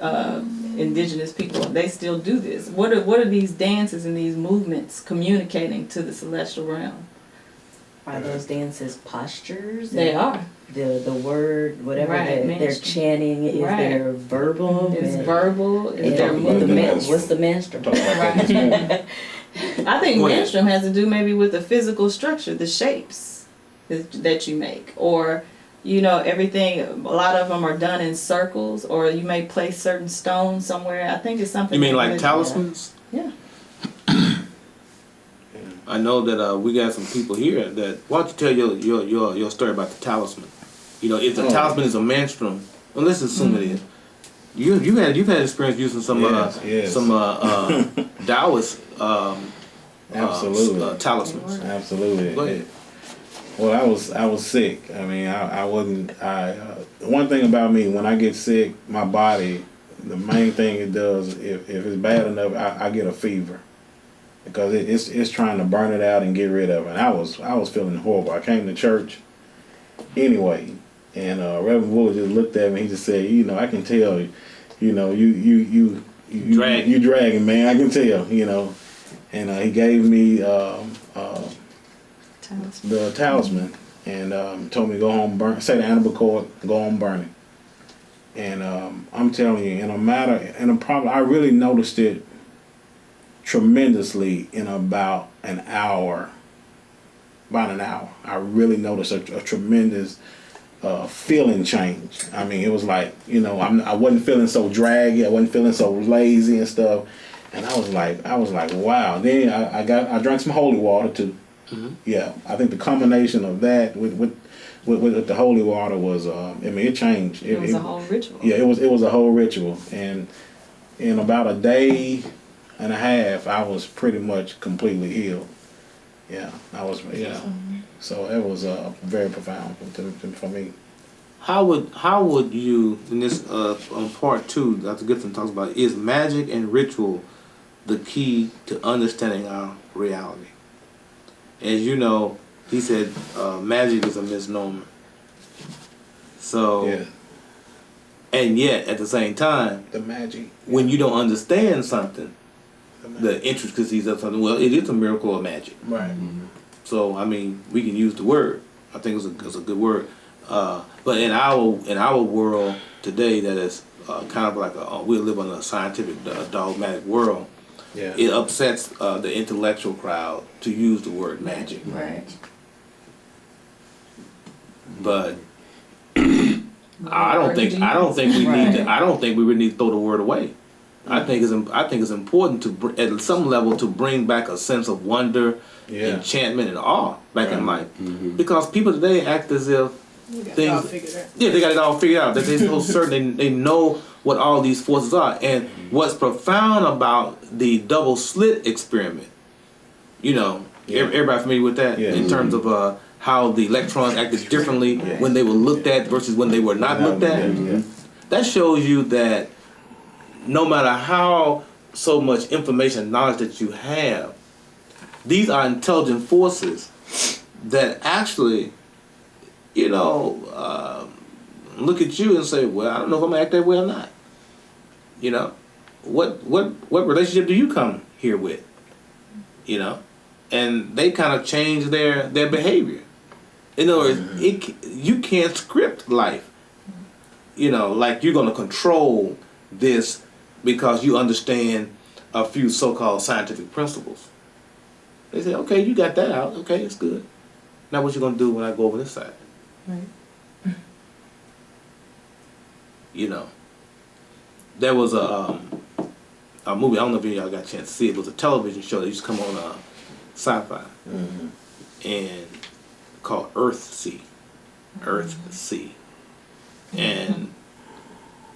[SPEAKER 7] indigenous people, they still do this. What are these dances and these movements communicating to the celestial realm?
[SPEAKER 5] Are those dances postures?
[SPEAKER 7] They are.
[SPEAKER 5] the word, whatever
[SPEAKER 7] Right,
[SPEAKER 5] they're
[SPEAKER 7] menstruum.
[SPEAKER 5] chanting, is
[SPEAKER 7] Right.
[SPEAKER 5] there verbal?
[SPEAKER 7] It's
[SPEAKER 5] and-
[SPEAKER 7] verbal.
[SPEAKER 5] and
[SPEAKER 7] Is there
[SPEAKER 6] talking about
[SPEAKER 5] the
[SPEAKER 6] the
[SPEAKER 7] movement?
[SPEAKER 6] menstruum.
[SPEAKER 5] what's the menstruum?
[SPEAKER 6] Talk about that this morning.
[SPEAKER 7] I think
[SPEAKER 1] Go ahead.
[SPEAKER 7] menstruum has to do maybe with the physical structure, the shapes that you make, or everything. A lot of them are done in circles, or you may place certain stones somewhere. I think it's something.
[SPEAKER 1] You mean like
[SPEAKER 7] that-
[SPEAKER 1] talismans?
[SPEAKER 7] Yeah.
[SPEAKER 1] I know that we got some people here that. Why don't you tell your story about the talisman? If the talisman is a menstruum, well, let's assume it is. You've had experience using some
[SPEAKER 4] Yes.
[SPEAKER 1] some Taoist
[SPEAKER 4] Absolutely.
[SPEAKER 1] talismans.
[SPEAKER 4] Absolutely.
[SPEAKER 1] Go ahead.
[SPEAKER 4] Well, I was sick. I mean, I wasn't. One thing about me, when I get sick, my body, the main thing it does, if it's bad enough, I get a fever, because it's trying to burn it out and get rid of it. And I was feeling horrible. I came to church anyway, and Reverend Bullard just looked at me. He just said, I can tell, you dragging, man. I can tell, And he gave me the talisman, and told me to go home, say the animal cord, go home, burn it. And I'm telling you, I really noticed it tremendously in about an hour. I really noticed a tremendous feeling change. I mean, it was like, I wasn't feeling so draggy, I wasn't feeling so lazy and stuff. And I was like, wow. Then I drank some holy water too.
[SPEAKER 1] Mm-hmm.
[SPEAKER 4] Yeah, I think the combination of that with the holy water was, it changed.
[SPEAKER 7] It was a whole ritual.
[SPEAKER 4] Yeah, it was a whole ritual, and in about a day and a half, I was pretty much completely healed. Yeah, I was. Yeah, so it was very profound for me.
[SPEAKER 1] How would you, in this on part 2, Dr. Gibson talks about, is magic and ritual the key to understanding our reality? As you know, he said magic is a misnomer. So,
[SPEAKER 4] Yeah,
[SPEAKER 1] and yet at the same time,
[SPEAKER 4] the magic.
[SPEAKER 1] when you don't understand something,
[SPEAKER 4] The magic.
[SPEAKER 1] the intricacies of something, well, it is a miracle of magic.
[SPEAKER 4] Right.
[SPEAKER 1] So I mean, we can use the word. I think it's a good word. But in our world today, that is kind of like we live in a scientific dogmatic world.
[SPEAKER 4] Yeah.
[SPEAKER 1] It upsets the intellectual crowd to use the word magic.
[SPEAKER 7] Right.
[SPEAKER 1] But I don't think we need to. I don't think we really need to throw the word away. I think it's important to at some level to bring back a sense of wonder,
[SPEAKER 4] Yeah.
[SPEAKER 1] enchantment, and awe back in life,
[SPEAKER 6] Mm-hmm.
[SPEAKER 1] because people today act as if things. Yeah, they got it all figured out. That they're so certain they know what all these forces are. And what's profound about the double slit experiment, everybody familiar with that,
[SPEAKER 4] Yeah.
[SPEAKER 1] in terms of how the electrons acted differently when they were looked at versus when they were not looked at.
[SPEAKER 4] Yeah.
[SPEAKER 1] That shows you that no matter how so much information and knowledge that you have, these are intelligent forces that actually, look at you and say, well, I don't know if I'm gonna act that way or not. What relationship do you come here with? And they kind of change their behavior. In other words, you can't script life. Like you're gonna control this because you understand a few so-called scientific principles. They say, okay, you got that out. Okay, it's good. Now what you gonna do when I go over this side?
[SPEAKER 7] Right.
[SPEAKER 1] There was a movie, I don't know if y'all got a chance to see it. It was a television show that used to come on Sci-Fi, and called Earthsea. And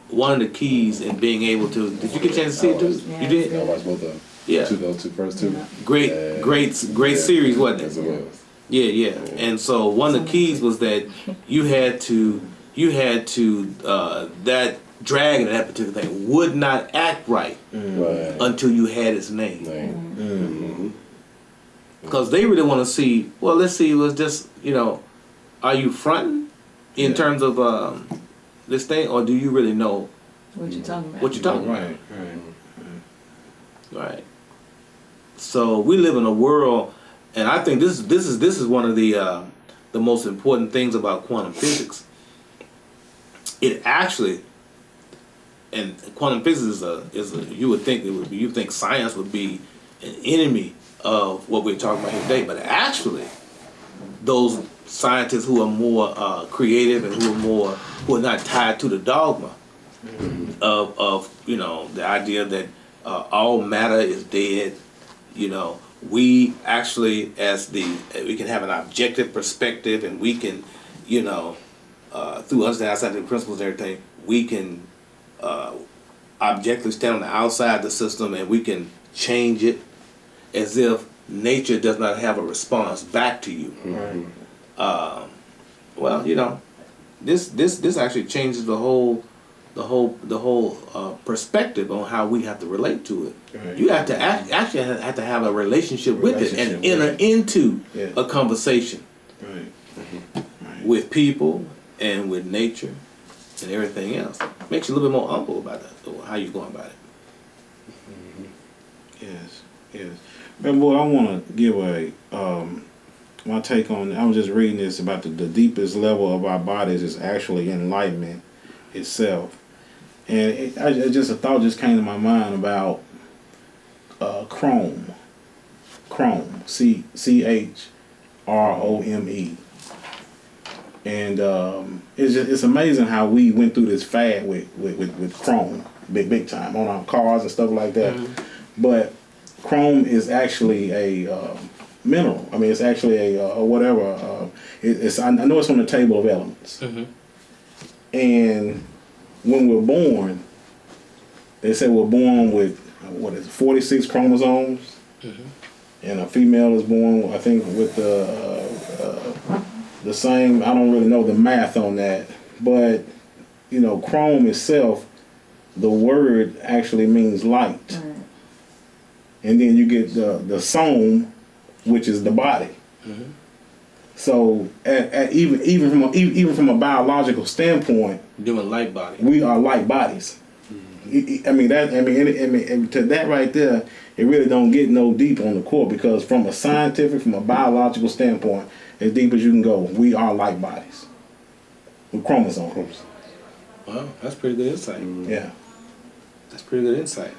[SPEAKER 1] one of the keys in being able to, did you get a chance to see it too?
[SPEAKER 7] Yeah.
[SPEAKER 1] You did?
[SPEAKER 6] I watched both of them.
[SPEAKER 1] Yeah.
[SPEAKER 6] Those two first two.
[SPEAKER 1] Great series, wasn't
[SPEAKER 6] Yes,
[SPEAKER 1] it?
[SPEAKER 6] it was.
[SPEAKER 1] Yeah. And so one of the keys was that you had to that dragon, that particular thing, would not act right
[SPEAKER 6] Right.
[SPEAKER 1] until you had its name.
[SPEAKER 6] Name.
[SPEAKER 1] Because they really want to see, well, let's see, was just, are you fronting in terms of this thing, or do you really know
[SPEAKER 7] What you talking about?
[SPEAKER 1] what you're talking about?
[SPEAKER 4] Right.
[SPEAKER 1] Right. So we live in a world, and I think this is one of the the most important things about quantum physics, it actually, and quantum physics is a you would think it would be, you think science would be an enemy of what we're talking about here today, but actually, those scientists who are more creative and who are not tied to the dogma of the idea that all matter is dead. We actually, we can have an objective perspective, and we can, through understanding scientific principles and everything, we can objectively stand on the outside of the system, and we can change it as if nature does not have a response back to you. Well, this actually changes the whole perspective on how we have to relate to it.
[SPEAKER 4] Right.
[SPEAKER 1] You have to actually have to have a relationship with it and enter into a conversation with people and with nature and everything else. Makes you a little bit more humble about that, how you're going about it.
[SPEAKER 4] Yes. And boy, I want to give my take on. I was just reading this about the deepest level of our bodies is actually enlightenment itself, and a thought just came to my mind about Chrome, CHROME, and it's amazing how we went through this fad with Chrome, big time on our cars and stuff like that, but Chrome is actually a mineral. I mean, it's actually a whatever. I know it's on the table of elements. And when we're born, they say we're born with 46 chromosomes, and a female is born, I think, with the same. I don't really know the math on that, but Chrome itself, the word actually means light. And then you get the some, which is the body. So even from a biological standpoint,
[SPEAKER 1] doing light body,
[SPEAKER 4] we are light bodies. I mean to that right there, it really don't get no deep on the core, because from a biological standpoint, as deep as you can go, we are light bodies with chromosomes.
[SPEAKER 1] Wow, that's pretty good insight.
[SPEAKER 4] Yeah,
[SPEAKER 1] that's pretty good insight.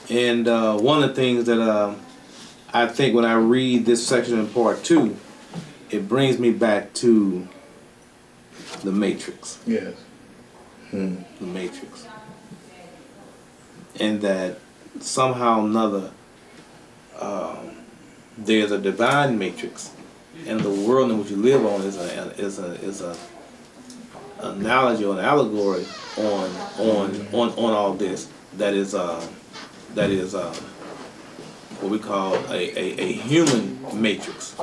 [SPEAKER 1] And one of the things that I think when I read this section in part 2, it brings me back to the Matrix.
[SPEAKER 4] Yes.
[SPEAKER 1] The Matrix. And that somehow or another there's a divine matrix, and the world in which you live on is a analogy or an allegory on all this that is what we call a human matrix.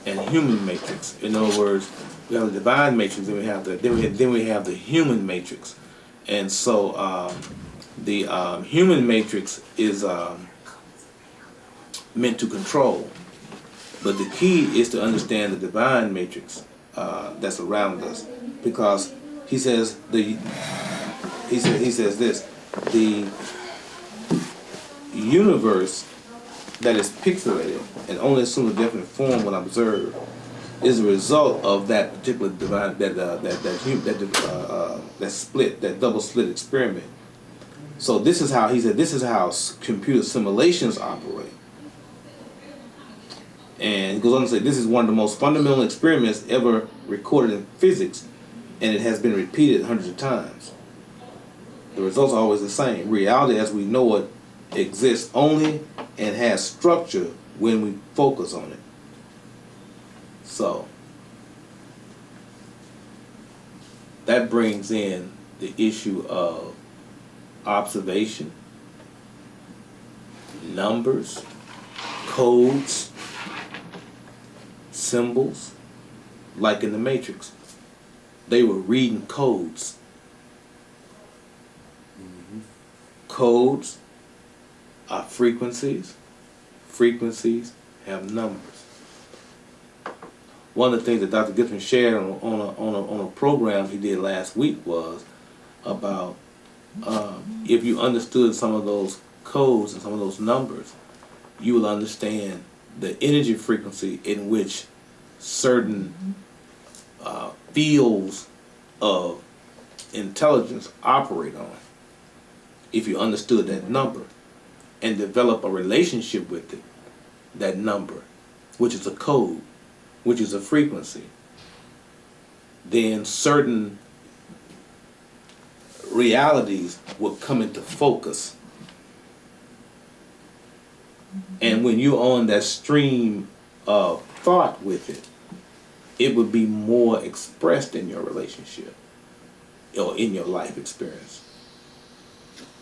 [SPEAKER 1] And human matrix. In other words, we have the divine matrix, then we have the human matrix. And so the human matrix is meant to control, but the key is to understand the divine matrix that's around us, because he says this: the universe that is pixelated and only assumes a definite form when observed is a result of that particular divine that double slit experiment. So this is how he said this is how computer simulations operate. And he goes on to say this is one of the most fundamental experiments ever recorded in physics, and it has been repeated hundreds of times. The results are always the same. Reality as we know it exists only and has structure when we focus on it. So that brings in the issue of observation, numbers, codes, symbols. Like in the Matrix, they were reading codes. Codes are frequencies. Frequencies have numbers. One of the things that Dr. Gibson shared on a program he did last week was about if you understood some of those codes and some of those numbers, you will understand the energy frequency in which certain fields of intelligence operate on if you understood that number and develop a relationship with it, that number, which is a code, which is a frequency, then certain realities will come into focus. And when you're on that stream of thought with it, it would be more expressed in your relationship or in your life experience.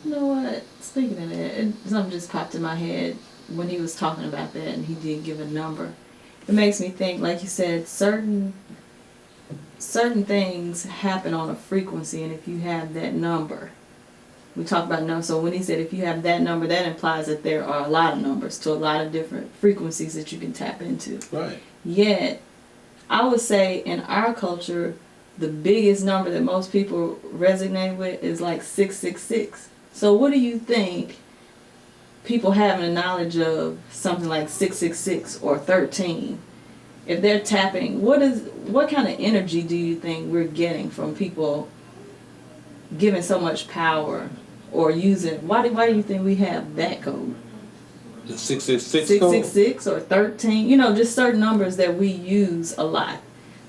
[SPEAKER 7] You know what? Speaking of that, something just popped in my head when he was talking about that, and he did give a number. It makes me think, like you said, certain things happen on a frequency, and if you have that number, we talk about numbers. So when he said if you have that number, that implies that there are a lot of numbers to a lot of different frequencies that you can tap into.
[SPEAKER 1] Right.
[SPEAKER 7] Yet, I would say in our culture, the biggest number that most people resonate with is like 666. So what do you think people having a knowledge of something like 666 or 13, if they're tapping, what kind of energy do you think we're getting from people giving so much power or using, why do you think we have that code?
[SPEAKER 1] The 666
[SPEAKER 7] 666 or 13, you know, just certain numbers that we use a lot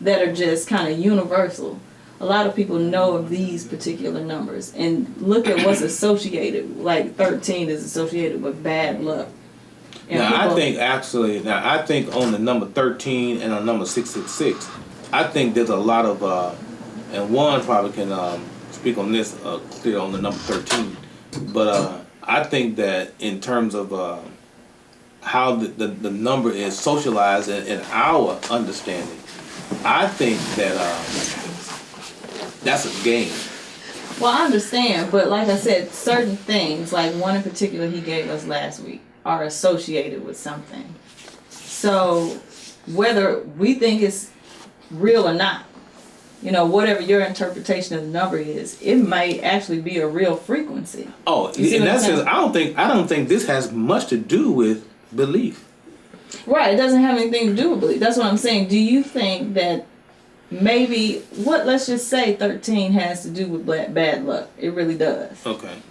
[SPEAKER 7] that are just kind of universal. A lot of people know of these particular numbers and look at what's associated, like 13 is associated with bad luck. And
[SPEAKER 1] Now I think on the number 13 and on number 666, I think there's a lot of, and Juan probably can speak on this clear on the number 13, but I think that in terms of how the number is socialized in our understanding, I think that that's a game.
[SPEAKER 7] Well, I understand, but like I said, certain things, like one in particular he gave us last week, are associated with something. So whether we think it's real or not, you know, whatever your interpretation of the number is, it might actually be a real frequency.
[SPEAKER 1] Oh, in that sense, I don't think this has much to do with belief.
[SPEAKER 7] Right, it doesn't have anything to do with belief. That's what I'm saying. Do you think that maybe, let's just say 13 has to do with bad luck? It really does.
[SPEAKER 1] Okay.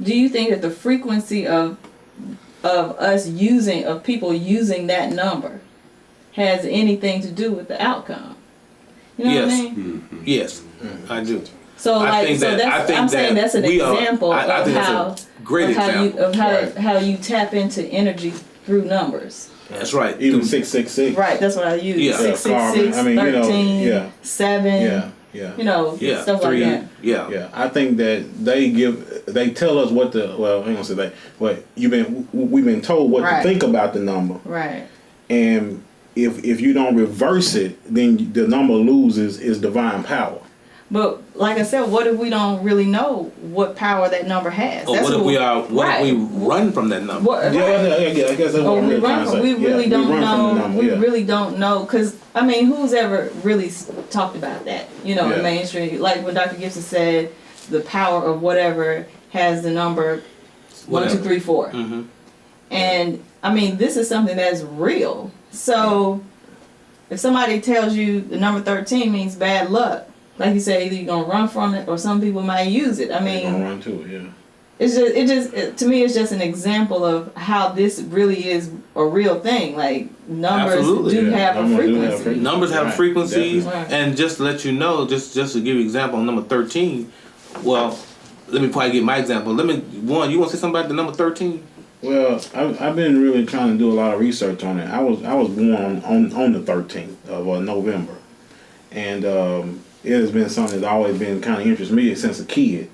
[SPEAKER 7] Do you think that the frequency of people using that number has anything to do with the outcome? You know
[SPEAKER 1] Yes.
[SPEAKER 7] what I mean?
[SPEAKER 6] Mm-hmm.
[SPEAKER 1] Yes, I do.
[SPEAKER 7] So I'm saying that's an example of how you tap into energy through numbers.
[SPEAKER 1] That's right.
[SPEAKER 4] Even 666.
[SPEAKER 7] Right, that's what I use.
[SPEAKER 1] Yeah.
[SPEAKER 7] 666,
[SPEAKER 4] I mean,
[SPEAKER 7] 13,
[SPEAKER 4] you know,
[SPEAKER 7] 7,
[SPEAKER 4] Yeah.
[SPEAKER 7] you know,
[SPEAKER 1] Yeah,
[SPEAKER 7] stuff
[SPEAKER 1] 3,
[SPEAKER 7] like that.
[SPEAKER 1] Yeah.
[SPEAKER 4] Yeah, I think that they tell us what I ain't gonna say that, but we've been told what
[SPEAKER 7] Right.
[SPEAKER 4] to think about the number,
[SPEAKER 7] Right.
[SPEAKER 4] and if you don't reverse it, then the number loses its divine power.
[SPEAKER 7] But like I said, what if we don't really know what power that number has?
[SPEAKER 1] Or what if we run from that number?
[SPEAKER 7] Right.
[SPEAKER 4] Yeah, I guess that's what I'm really trying to say.
[SPEAKER 7] We really don't know.
[SPEAKER 4] Number,
[SPEAKER 7] we really don't know, because I mean, who's ever really talked about that? You know,
[SPEAKER 4] Yeah.
[SPEAKER 7] in mainstream, like when Dr. Gibson said, the power of whatever has the number 1, 2, 3, 4.
[SPEAKER 1] Mm-hmm.
[SPEAKER 7] And I mean, this is something that's real. So if somebody tells you the number 13 means bad luck, like you said, either you're gonna run from it or some people might use it. I
[SPEAKER 4] Gonna
[SPEAKER 7] mean,
[SPEAKER 4] run to it, yeah.
[SPEAKER 7] to me, it's just an example of how this really is a real thing. Like numbers
[SPEAKER 1] Absolutely.
[SPEAKER 7] do have a
[SPEAKER 4] Numbers do have
[SPEAKER 7] frequency.
[SPEAKER 4] frequency.
[SPEAKER 1] Numbers have
[SPEAKER 4] Right.
[SPEAKER 1] frequencies,
[SPEAKER 7] Definitely.
[SPEAKER 1] and just to let you know, just to give you an example on number 13. Well, let me probably give my example. You want to say something about the number 13?
[SPEAKER 4] Well, I've been really trying to do a lot of research on it. I was born on the 13th of November, and it has been something that's always been kind of interested me since a kid.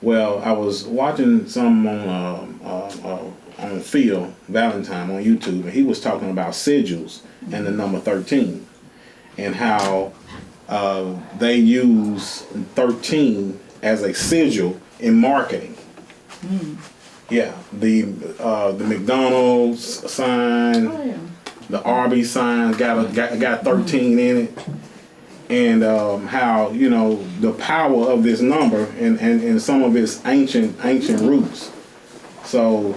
[SPEAKER 4] Well, I was watching some on Phil Valentine on YouTube, and he was talking about sigils and the number 13, and how they use 13 as a sigil in marketing. Yeah, the McDonald's sign,
[SPEAKER 7] Oh, yeah.
[SPEAKER 4] the Arby's sign got 13 in it, and how, you know, the power of this number and some of its ancient roots. So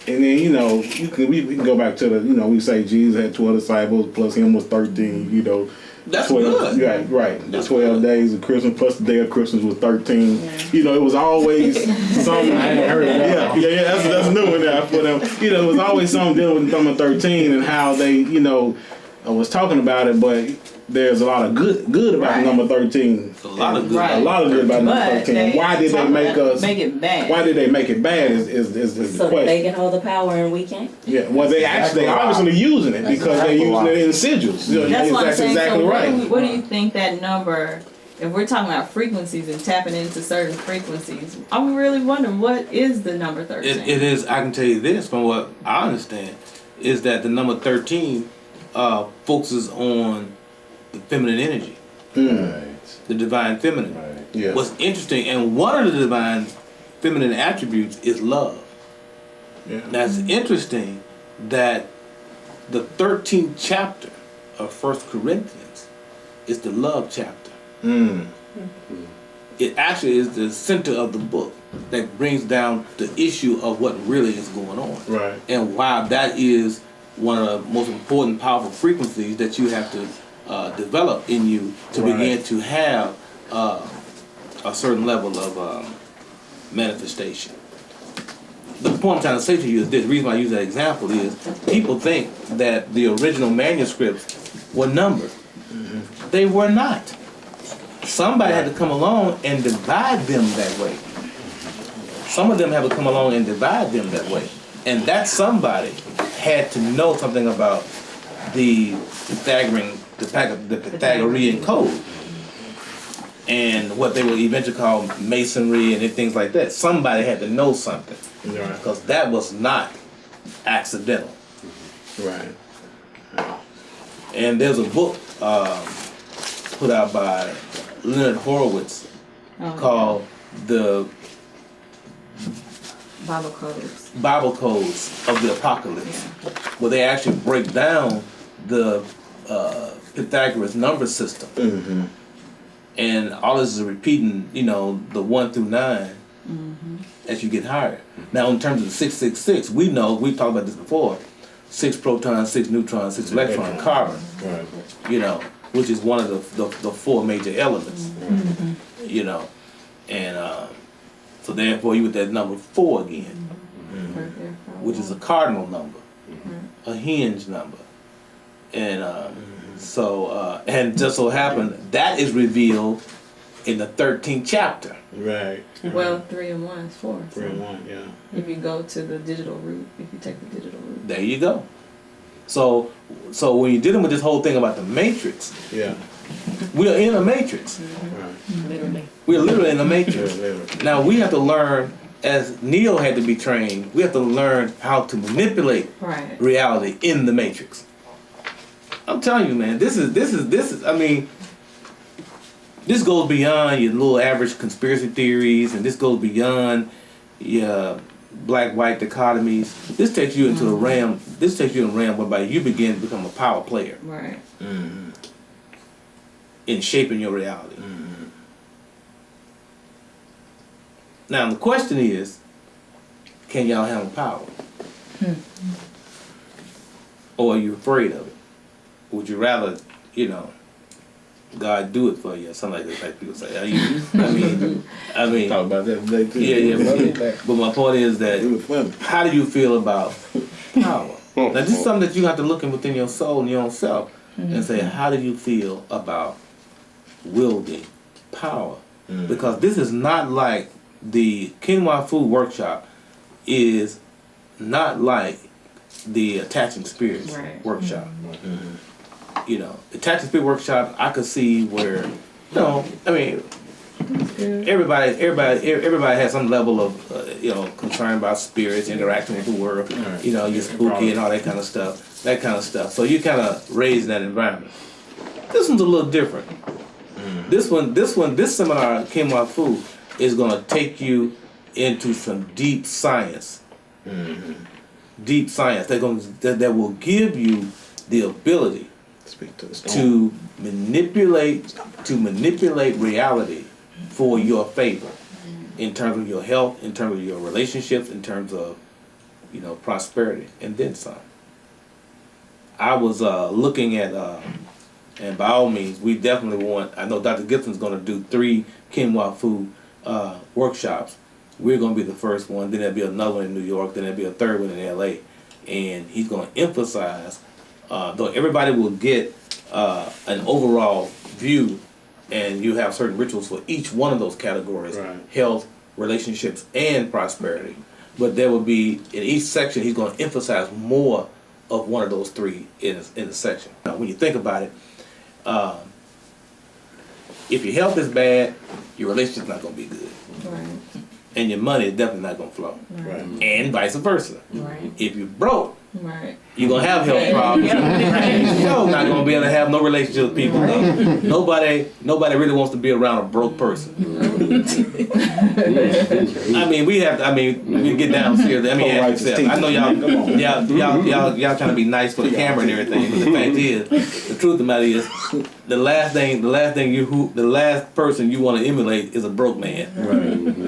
[SPEAKER 4] And then, you know, we can go back to the, you know, we say Jesus had 12 disciples, plus him was 13, you know.
[SPEAKER 1] That's
[SPEAKER 4] 12,
[SPEAKER 1] good.
[SPEAKER 4] Right.
[SPEAKER 1] That's
[SPEAKER 4] 12
[SPEAKER 1] good.
[SPEAKER 4] days of Christmas, plus the day of Christmas was 13. You know, it was always something. I ain't heard of that. Yeah, that's a new one there for them. You know, it was always something dealing with number 13 and how they, you know, was talking about it, but there's a lot of good about
[SPEAKER 7] Right.
[SPEAKER 4] number 13.
[SPEAKER 1] A lot of good.
[SPEAKER 7] Right.
[SPEAKER 4] A lot of good about number
[SPEAKER 7] But
[SPEAKER 4] 13.
[SPEAKER 7] they
[SPEAKER 4] Why did they
[SPEAKER 7] talk
[SPEAKER 4] make
[SPEAKER 7] about
[SPEAKER 4] us?
[SPEAKER 7] make it bad?
[SPEAKER 4] Why did they make it bad? Is the
[SPEAKER 5] So that
[SPEAKER 4] question.
[SPEAKER 5] they can hold the power and we can't.
[SPEAKER 4] Yeah, well, they
[SPEAKER 9] Exactly
[SPEAKER 4] obviously using it
[SPEAKER 9] That's
[SPEAKER 4] because
[SPEAKER 9] exactly
[SPEAKER 4] they're using
[SPEAKER 9] why.
[SPEAKER 4] it in sigils. You know,
[SPEAKER 7] That's what I'm
[SPEAKER 4] that's
[SPEAKER 7] saying.
[SPEAKER 4] exactly
[SPEAKER 7] So
[SPEAKER 4] right.
[SPEAKER 7] what do you think that number? If we're talking about frequencies and tapping into certain frequencies, I'm really wondering what is the number 13?
[SPEAKER 1] It is. I can tell you this from what I understand is that the number 13 focuses on the feminine energy,
[SPEAKER 6] Right.
[SPEAKER 1] the divine feminine.
[SPEAKER 6] Right.
[SPEAKER 4] Yeah.
[SPEAKER 1] What's interesting, and one of the divine feminine attributes is love.
[SPEAKER 4] Yeah.
[SPEAKER 1] Now it's interesting that the 13th chapter of 1 Corinthians is the love chapter.
[SPEAKER 4] Mm.
[SPEAKER 1] It actually is the center of the book that brings down the issue of what really is going on.
[SPEAKER 4] Right.
[SPEAKER 1] And why that is one of the most important, powerful frequencies that you have to develop in you to
[SPEAKER 4] Right.
[SPEAKER 1] begin to have a certain level of manifestation. The point I'm trying to say to you is this: the reason why I use that example is people think that the original manuscripts were numbered. They were not. Somebody had to come along and divide them that way. Some of them have to come along and divide them that way. And that somebody had to know something about the Pythagorean code and what they would eventually call masonry and things like that. Somebody had to know something
[SPEAKER 4] Right.
[SPEAKER 1] because that was not accidental.
[SPEAKER 4] Right.
[SPEAKER 1] And there's a book put out by Leonard Horowitz called The
[SPEAKER 7] Bible codes.
[SPEAKER 1] Bible Codes of the Apocalypse, where they actually break down the Pythagoras number system.
[SPEAKER 4] Mm-hmm.
[SPEAKER 1] And all this is repeating, you know, the 1 through 9 as you get higher. Now, in terms of the 666, we know, we've talked about this before, 6 protons, 6 neutrons, 6 electrons, carbon,
[SPEAKER 4] Right.
[SPEAKER 1] you know, which is one of the 4 major elements, you know. And so therefore you with that number 4 again, which is a cardinal number, a hinge number. And and just so happened that is revealed in the 13th chapter.
[SPEAKER 4] Right.
[SPEAKER 7] Well, 3 and 1 is 4.
[SPEAKER 4] 3 and 1. Yeah.
[SPEAKER 7] If you go to the digital route, if you take the digital route.
[SPEAKER 1] There you go. So when you're dealing with this whole thing about the matrix,
[SPEAKER 4] Yeah.
[SPEAKER 1] we're in a matrix.
[SPEAKER 4] Right.
[SPEAKER 8] Literally.
[SPEAKER 1] We're literally in a matrix.
[SPEAKER 4] Yeah.
[SPEAKER 1] Now we have to learn, as Neo had to be trained, we have to learn how to manipulate
[SPEAKER 7] Right.
[SPEAKER 1] reality in the matrix. I'm telling you, man, this is I mean, this goes beyond your little average conspiracy theories, and this goes beyond your black-white dichotomies. This takes you into a realm. This takes you in a realm whereby you begin to become a power player
[SPEAKER 7] Right.
[SPEAKER 4] Mm-hmm.
[SPEAKER 1] in shaping your reality.
[SPEAKER 4] Mm-hmm.
[SPEAKER 1] Now the question is, can y'all handle power? Or are you afraid of it? Would you rather, you know, God do it for you, or something like that, like people say? I mean,
[SPEAKER 4] Talk about that today too.
[SPEAKER 1] yeah. But my point is that,
[SPEAKER 4] It was funny.
[SPEAKER 1] how do you feel about power? Now, this is something that you have to look in within your soul and your own self and say, how do you feel about wielding power? Because this is not like the Quinoa Food Workshop is not like the Attaching Spirits
[SPEAKER 7] Right.
[SPEAKER 1] Workshop. You know, Attaching Spirit Workshop, I could see where, you know, I mean, everybody has some level of, you know, concern about spirits, interacting with the world.
[SPEAKER 4] Right.
[SPEAKER 1] You know, you're spooky and all that kind of stuff. So you kind of raised in that environment. This one's a little different. This seminar, Quinoa Food, is going to take you into some deep science. Deep science that will give you the ability
[SPEAKER 4] Speak to the storm.
[SPEAKER 1] to manipulate reality for your favor, in terms of your health, in terms of your relationships, in terms of prosperity, and then some. I was looking at, and by all means, we definitely want, I know Dr. Gibson's going to do 3 quinoa food workshops. We're going to be the first one, then there'll be another one in New York, then there'll be a third one in LA. And he's going to emphasize, though everybody will get an overall view, and you have certain rituals for each one of those categories,
[SPEAKER 4] Right.
[SPEAKER 1] health, relationships, and prosperity. But there will be, in each section, he's going to emphasize more of one of those 3 in the section. Now, when you think about it, if your health is bad, your relationship's not going to be good.
[SPEAKER 7] Right.
[SPEAKER 1] And your money is definitely not going to flow.
[SPEAKER 4] Right.
[SPEAKER 1] And vice versa.
[SPEAKER 7] Right.
[SPEAKER 1] If you're broke,
[SPEAKER 7] Right.
[SPEAKER 1] you're going to have health problems. You're not going to be able to have no relationship with people. Nobody really wants to be around a broke person. I mean, we get downstairs. I mean, ask yourself. I know y'all trying to be nice for the camera and everything, but the fact is, the truth of the matter is, the last person you want to emulate is a broke man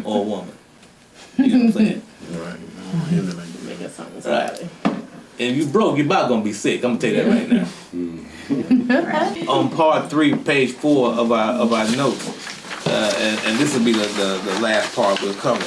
[SPEAKER 1] or a woman. You know what I'm saying?
[SPEAKER 4] Right.
[SPEAKER 8] Make it something
[SPEAKER 1] Right. And if you broke, you're about gonna be sick. I'm gonna tell you that right now. On part 3, page 4 of our notes, and this will be the last part we'll cover.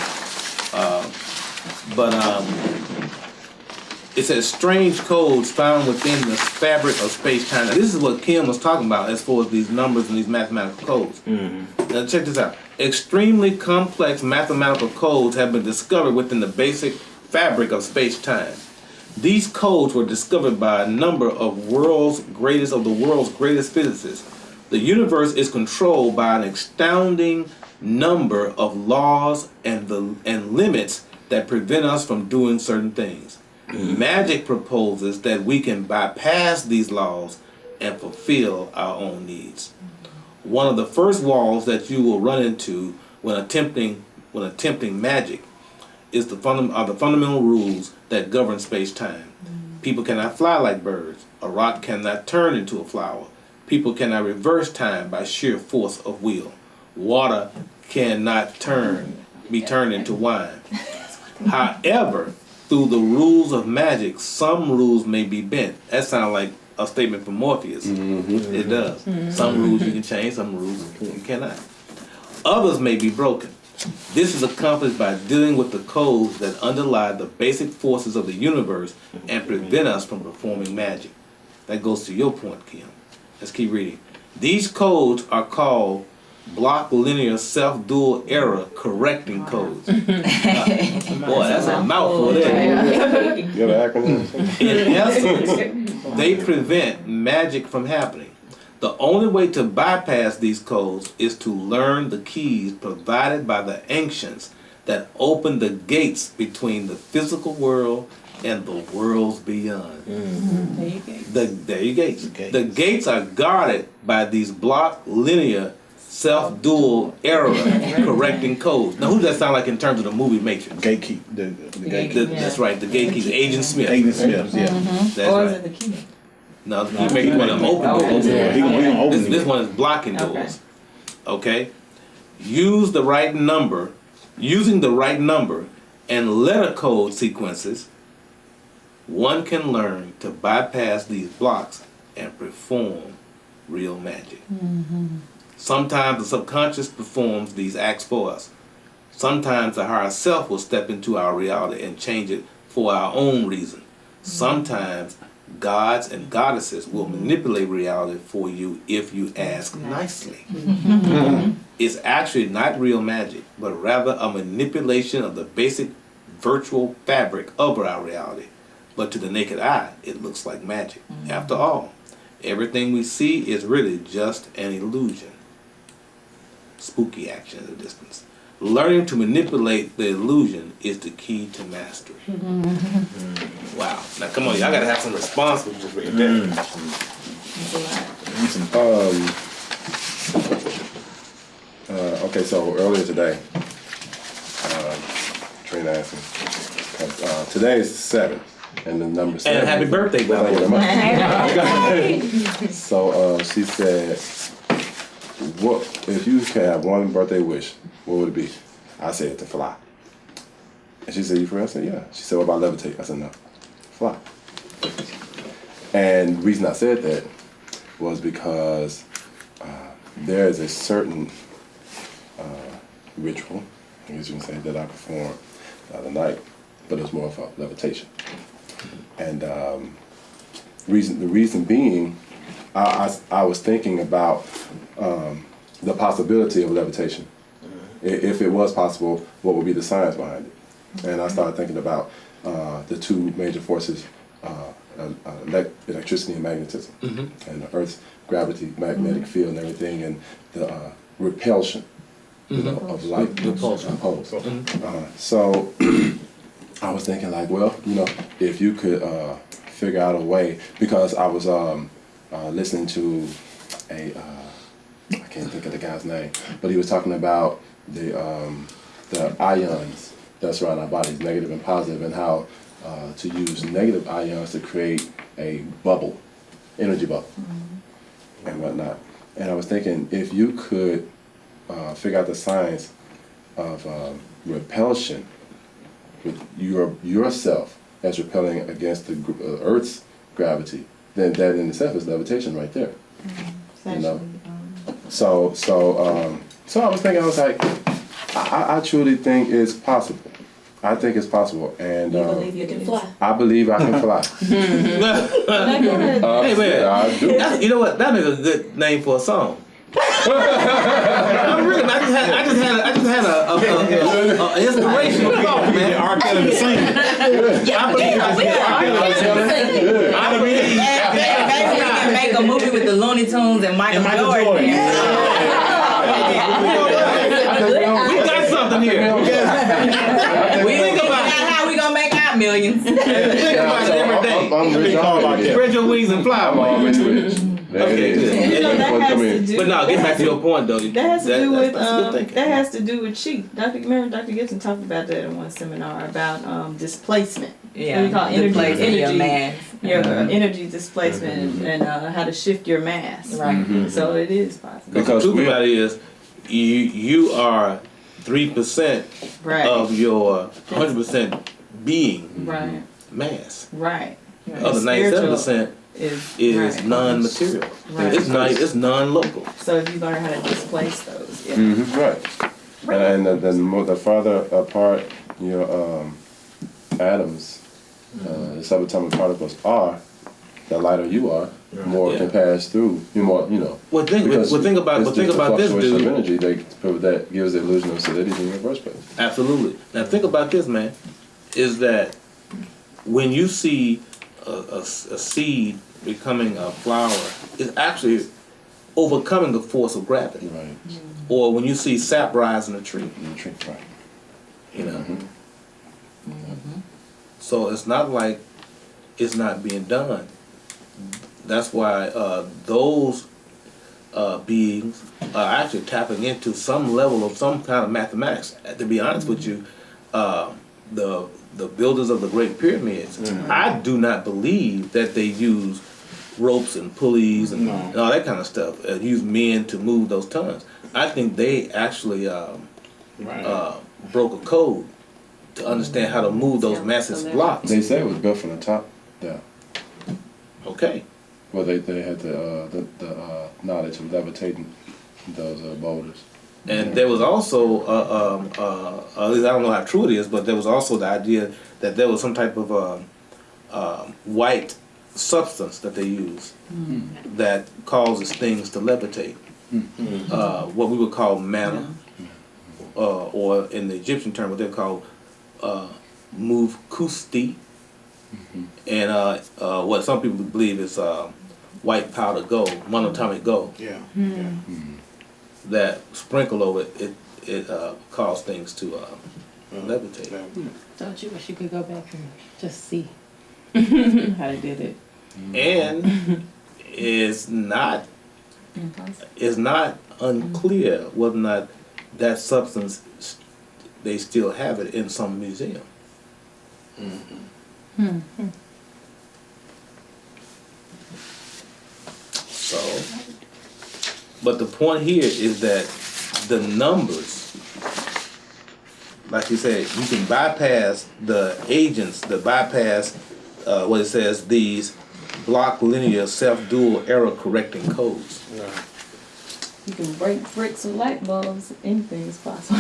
[SPEAKER 1] It says strange codes found within the fabric of space-time. Now, this is what Kim was talking about as far as these numbers and these mathematical codes. Now check this out. Extremely complex mathematical codes have been discovered within the basic fabric of space-time. These codes were discovered by a number of the world's greatest physicists. The universe is controlled by an astounding number of laws and limits that prevent us from doing certain things. Magic proposes that we can bypass these laws and fulfill our own needs. One of the first walls that you will run into when attempting magic is the fundamental rules that govern space-time. People cannot fly like birds. A rock cannot turn into a flower. People cannot reverse time by sheer force of will. Water cannot be turned into wine. However, through the rules of magic, some rules may be bent. That sounds like a statement from Morpheus. It does. Some rules you can change, some rules you cannot. Others may be broken. This is accomplished by dealing with the codes that underlie the basic forces of the universe and prevent us from performing magic. That goes to your point, Kim. Let's keep reading. These codes are called block linear self-dual error correcting codes. Boy, that's a mouthful there.
[SPEAKER 6] You have an acronym?
[SPEAKER 1] In essence, they prevent magic from happening. The only way to bypass these codes is to learn the keys provided by the ancients that open the gates between the physical world and the worlds beyond. There you go. The gates are guarded by these block linear self-dual error correcting codes. Now, who does that sound like in terms of the movie Matrix?
[SPEAKER 4] Gatekeep. The gatekeep.
[SPEAKER 1] That's right, the gatekeeper, Agent Smith.
[SPEAKER 4] Agent Smith, yeah.
[SPEAKER 1] That's
[SPEAKER 7] Or is
[SPEAKER 1] right.
[SPEAKER 7] it the key?
[SPEAKER 1] No, the keymaker one of them open doors.
[SPEAKER 4] Yeah, he gonna open
[SPEAKER 1] This
[SPEAKER 4] it.
[SPEAKER 1] one is blocking doors. Okay? Using the right number and letter code sequences, one can learn to bypass these blocks and perform real magic. Sometimes the subconscious performs these acts for us. Sometimes the higher self will step into our reality and change it for our own reason. Sometimes gods and goddesses will manipulate reality for you if you ask nicely. It's actually not real magic, but rather a manipulation of the basic virtual fabric of our reality. But to the naked eye, it looks like magic. After all, everything we see is really just an illusion. Spooky action at a distance. Learning to manipulate the illusion is the key to mastery. Wow. Now come on, y'all gotta have some response with this right there.
[SPEAKER 6] Okay, so earlier today, Trina asked me, 'cause, today is the 7th, and the number 7.
[SPEAKER 1] And happy birthday, by the way.
[SPEAKER 6] So she said, "What if you could have one birthday wish? What would it be?" I said to fly. And she said, you for real? I said, yeah. She said, what about levitate? I said, no, fly. And the reason I said that was because there is a certain ritual, I guess you can say, that I performed the other night, but it was more of a levitation. And the reason being, I was thinking about the possibility of levitation. If it was possible, what would be the science behind it? And I started thinking about the two major forces, electricity and magnetism, and the Earth's gravity, magnetic field, and everything, and the repulsion, you know, of light. Repulsion. So I was thinking, like, well, you know, if you could figure out a way, because I was listening to a I can't think of the guy's name, but he was talking about the ions that surround our bodies, negative and positive, and how to use negative ions to create a bubble, energy bubble, and whatnot. And I was thinking, if you could figure out the science of repulsion with yourself as repelling against the Earth's gravity, then that in itself is levitation right there. You know? So I was thinking, I was like, I truly think it's possible. I think it's possible, and
[SPEAKER 5] You believe you can fly?
[SPEAKER 6] I believe I can fly.
[SPEAKER 1] Hey man,
[SPEAKER 6] I do.
[SPEAKER 1] you know what? That makes a good name for a song. I'm really, I just had a inspirational thought, man.
[SPEAKER 4] R. Kelly to sing.
[SPEAKER 1] I believe I can
[SPEAKER 7] Make a movie with the Looney Tunes and Michael Jordan.
[SPEAKER 1] We got something here.
[SPEAKER 7] We think about how we gonna make our millions.
[SPEAKER 1] Think about it every day. Spread your wings and fly away. Okay, good.
[SPEAKER 7] You know, that has to do.
[SPEAKER 1] But no, get back to your point though.
[SPEAKER 7] That has to do with
[SPEAKER 1] that's good thinking.
[SPEAKER 7] that has to do with chi. Remember Dr. Gibson talked about that in one seminar about displacement.
[SPEAKER 5] Yeah,
[SPEAKER 7] What we call energy, your
[SPEAKER 5] Mm-hmm.
[SPEAKER 7] energy displacement, and how to shift your mass.
[SPEAKER 5] Right.
[SPEAKER 7] So it is possible.
[SPEAKER 1] Because the truth about it is, you are 3%
[SPEAKER 7] Right.
[SPEAKER 1] of your 100% being
[SPEAKER 7] Right.
[SPEAKER 1] mass.
[SPEAKER 7] Right.
[SPEAKER 1] The other 97% is
[SPEAKER 7] right.
[SPEAKER 1] non-material.
[SPEAKER 7] Right.
[SPEAKER 1] It's non-local.
[SPEAKER 7] So if you learn how to displace those, yeah.
[SPEAKER 6] Right. And the farther apart your atoms, the subatomic particles are, the lighter you are, more can pass through. You more, you know.
[SPEAKER 1] Well, think about this, dude.
[SPEAKER 6] Of energy that gives the illusion of solidity in the first place.
[SPEAKER 1] Absolutely. Now think about this, man. Is that when you see a seed becoming a flower, it's actually overcoming the force of gravity.
[SPEAKER 6] Right.
[SPEAKER 1] Or when you see sap rise in a tree.
[SPEAKER 6] Right.
[SPEAKER 1] You know. So it's not like it's not being done. That's why those beings are actually tapping into some level of some kind of mathematics. To be honest with you, the builders of the Great Pyramids, I do not believe that they use ropes and pulleys and all that kind of stuff. Use men to move those tons. I think they actually broke a code to understand how to move those massive blocks.
[SPEAKER 6] They say it was built from the top down.
[SPEAKER 1] Okay.
[SPEAKER 6] Well, they had the knowledge of levitating those boulders.
[SPEAKER 1] And there was also, at least I don't know how true it is, but there was also the idea that there was some type of white substance that they use that causes things to levitate. What we would call manna, or in the Egyptian term, what they call mufkusti, and what some people believe is white powder gold, monatomic gold.
[SPEAKER 4] Yeah.
[SPEAKER 1] That sprinkle over it cause things to levitate.
[SPEAKER 8] Don't you wish you could go back and just see how they did it?
[SPEAKER 1] And it's not unclear whether or not that substance they still have it in some museum. So, but the point here is that the numbers like you said, you can bypass the agents, bypass what it says, these block linear self-dual error correcting codes.
[SPEAKER 7] You can break bricks with light bulbs. Anything is possible.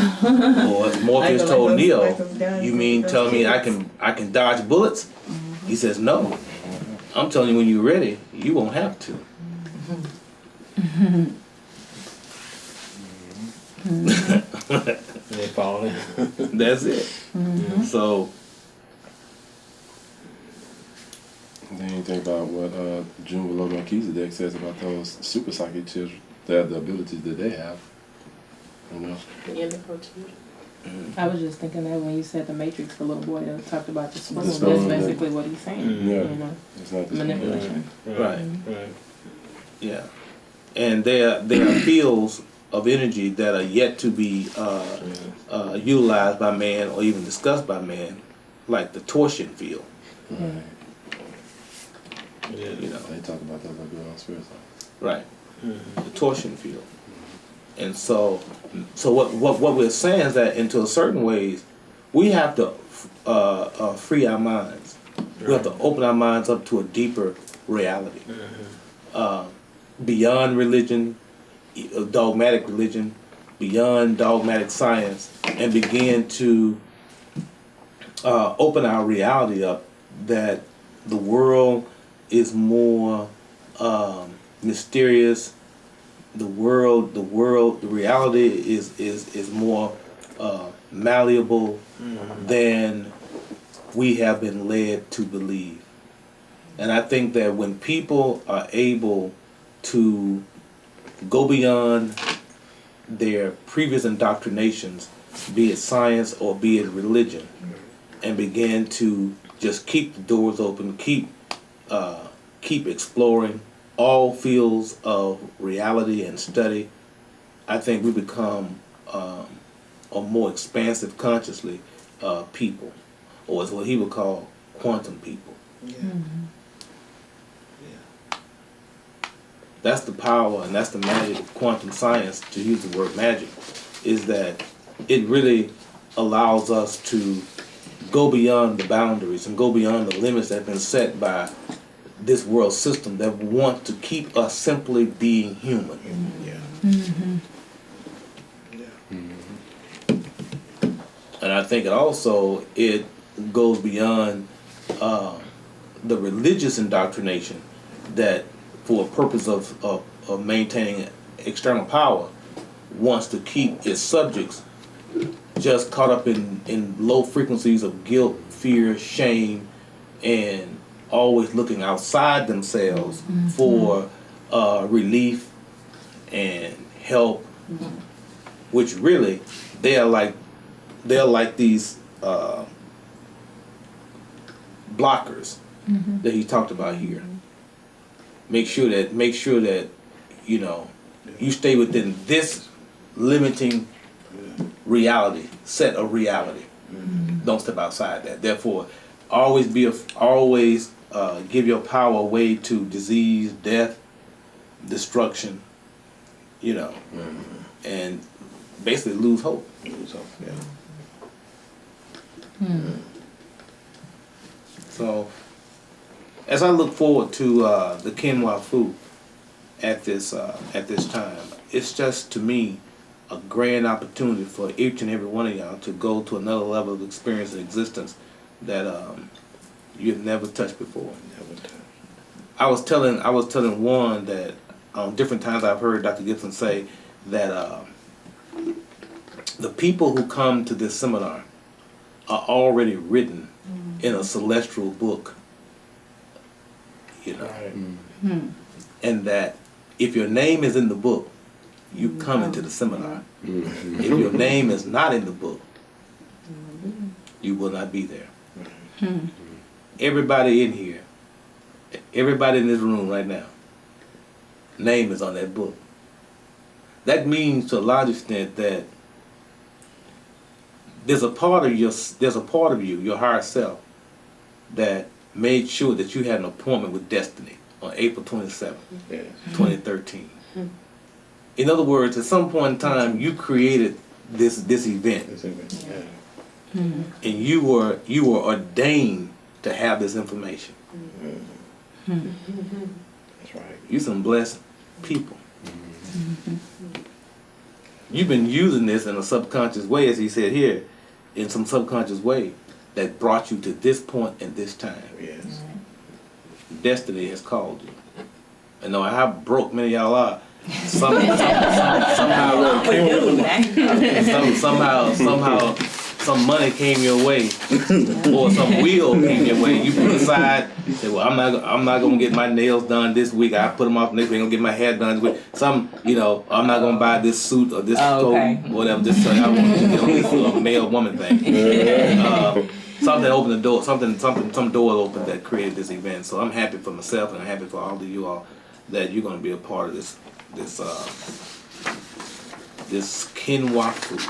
[SPEAKER 1] Or as Morpheus
[SPEAKER 7] Like
[SPEAKER 1] told
[SPEAKER 7] those-
[SPEAKER 1] Neo,
[SPEAKER 7] like those guys
[SPEAKER 1] you
[SPEAKER 7] with
[SPEAKER 1] mean
[SPEAKER 7] those
[SPEAKER 1] tell me I
[SPEAKER 7] kids.
[SPEAKER 1] can dodge bullets? He says no. I'm telling you, when you're ready, you won't have to.
[SPEAKER 9] They falling.
[SPEAKER 1] That's it. So
[SPEAKER 6] Then you think about what June below Melchizedek says about those super psychic children, the abilities that they have. You know.
[SPEAKER 8] I was just thinking that when you said the Matrix, the little boy that talked about the spoon,
[SPEAKER 6] spoon,
[SPEAKER 8] that's
[SPEAKER 6] yeah.
[SPEAKER 8] basically what he's saying.
[SPEAKER 6] Yeah.
[SPEAKER 8] You know,
[SPEAKER 6] It's not just
[SPEAKER 8] manipulation.
[SPEAKER 1] right,
[SPEAKER 9] Right.
[SPEAKER 1] yeah, and there are fields of energy that are yet to be utilized by man or even discussed by man, like the torsion field.
[SPEAKER 6] Right.
[SPEAKER 9] Yeah.
[SPEAKER 1] You know,
[SPEAKER 6] They talk about that like on spirit science.
[SPEAKER 1] right, the torsion field. And so what we're saying is that, into a certain ways, we have to free our minds. We have to open our minds up to a deeper reality, beyond religion, dogmatic religion, beyond dogmatic science, and begin to open our reality up that the world is more mysterious. The reality is more malleable than we have been led to believe. And I think that when people are able to go beyond their previous indoctrinations, be it science or be it religion, and begin to just keep the doors open, keep exploring all fields of reality and study, I think we become a more expansive consciously people, or as what he would call quantum people. That's the power and that's the magic of quantum science, to use the word magic, is that it really allows us to go beyond the boundaries and go beyond the limits that have been set by this world system that wants to keep us simply being human. And I think it goes beyond the religious indoctrination that, for a purpose of maintaining external power, wants to keep its subjects just caught up in low frequencies of guilt, fear, shame, and always looking outside themselves for relief and help, which really they're like these blockers that he talked about here. Make sure that you know you stay within this limiting reality, set of reality. Don't step outside that. Therefore, always give your power away to disease, death, destruction, you know, and basically lose hope. So, as I look forward to the Kenwa Fu at this time, it's just, to me, a grand opportunity for each and every one of y'all to go to another level of experience and existence that you've never touched before. I was telling Warren that on different times I've heard Dr. Gibson say that the people who come to this seminar are already written in a celestial book, you know, and that if your name is in the book, you come into the seminar. If your name is not in the book, you will not be there. Everybody in here, everybody in this room right now, name is on that book. That means, to a large extent, that there's a part of you, your higher self, that made sure that you had an appointment with destiny on April 27th, 2013. In other words, at some point in time, you created this event. and you were ordained to have this information.
[SPEAKER 4] That's right.
[SPEAKER 1] You some blessed people. You've been using this in a subconscious way, as he said here, in some subconscious way that brought you to this point and this time.
[SPEAKER 4] Yes.
[SPEAKER 1] Destiny has called you. I know how broke many of y'all are. Somehow, some money came your way, or some wheel came your way. You put aside, say, "Well, I'm not gonna get my nails done this week. I put them off next week. I'm gonna get my hair done this week. I'm not gonna buy this suit or this coat, whatever. Just I want to get on this male woman thing." Something opened the door. Some door opened that created this event. So I'm happy for myself, and I'm happy for all of you all that you're gonna be a part of this quinoa food.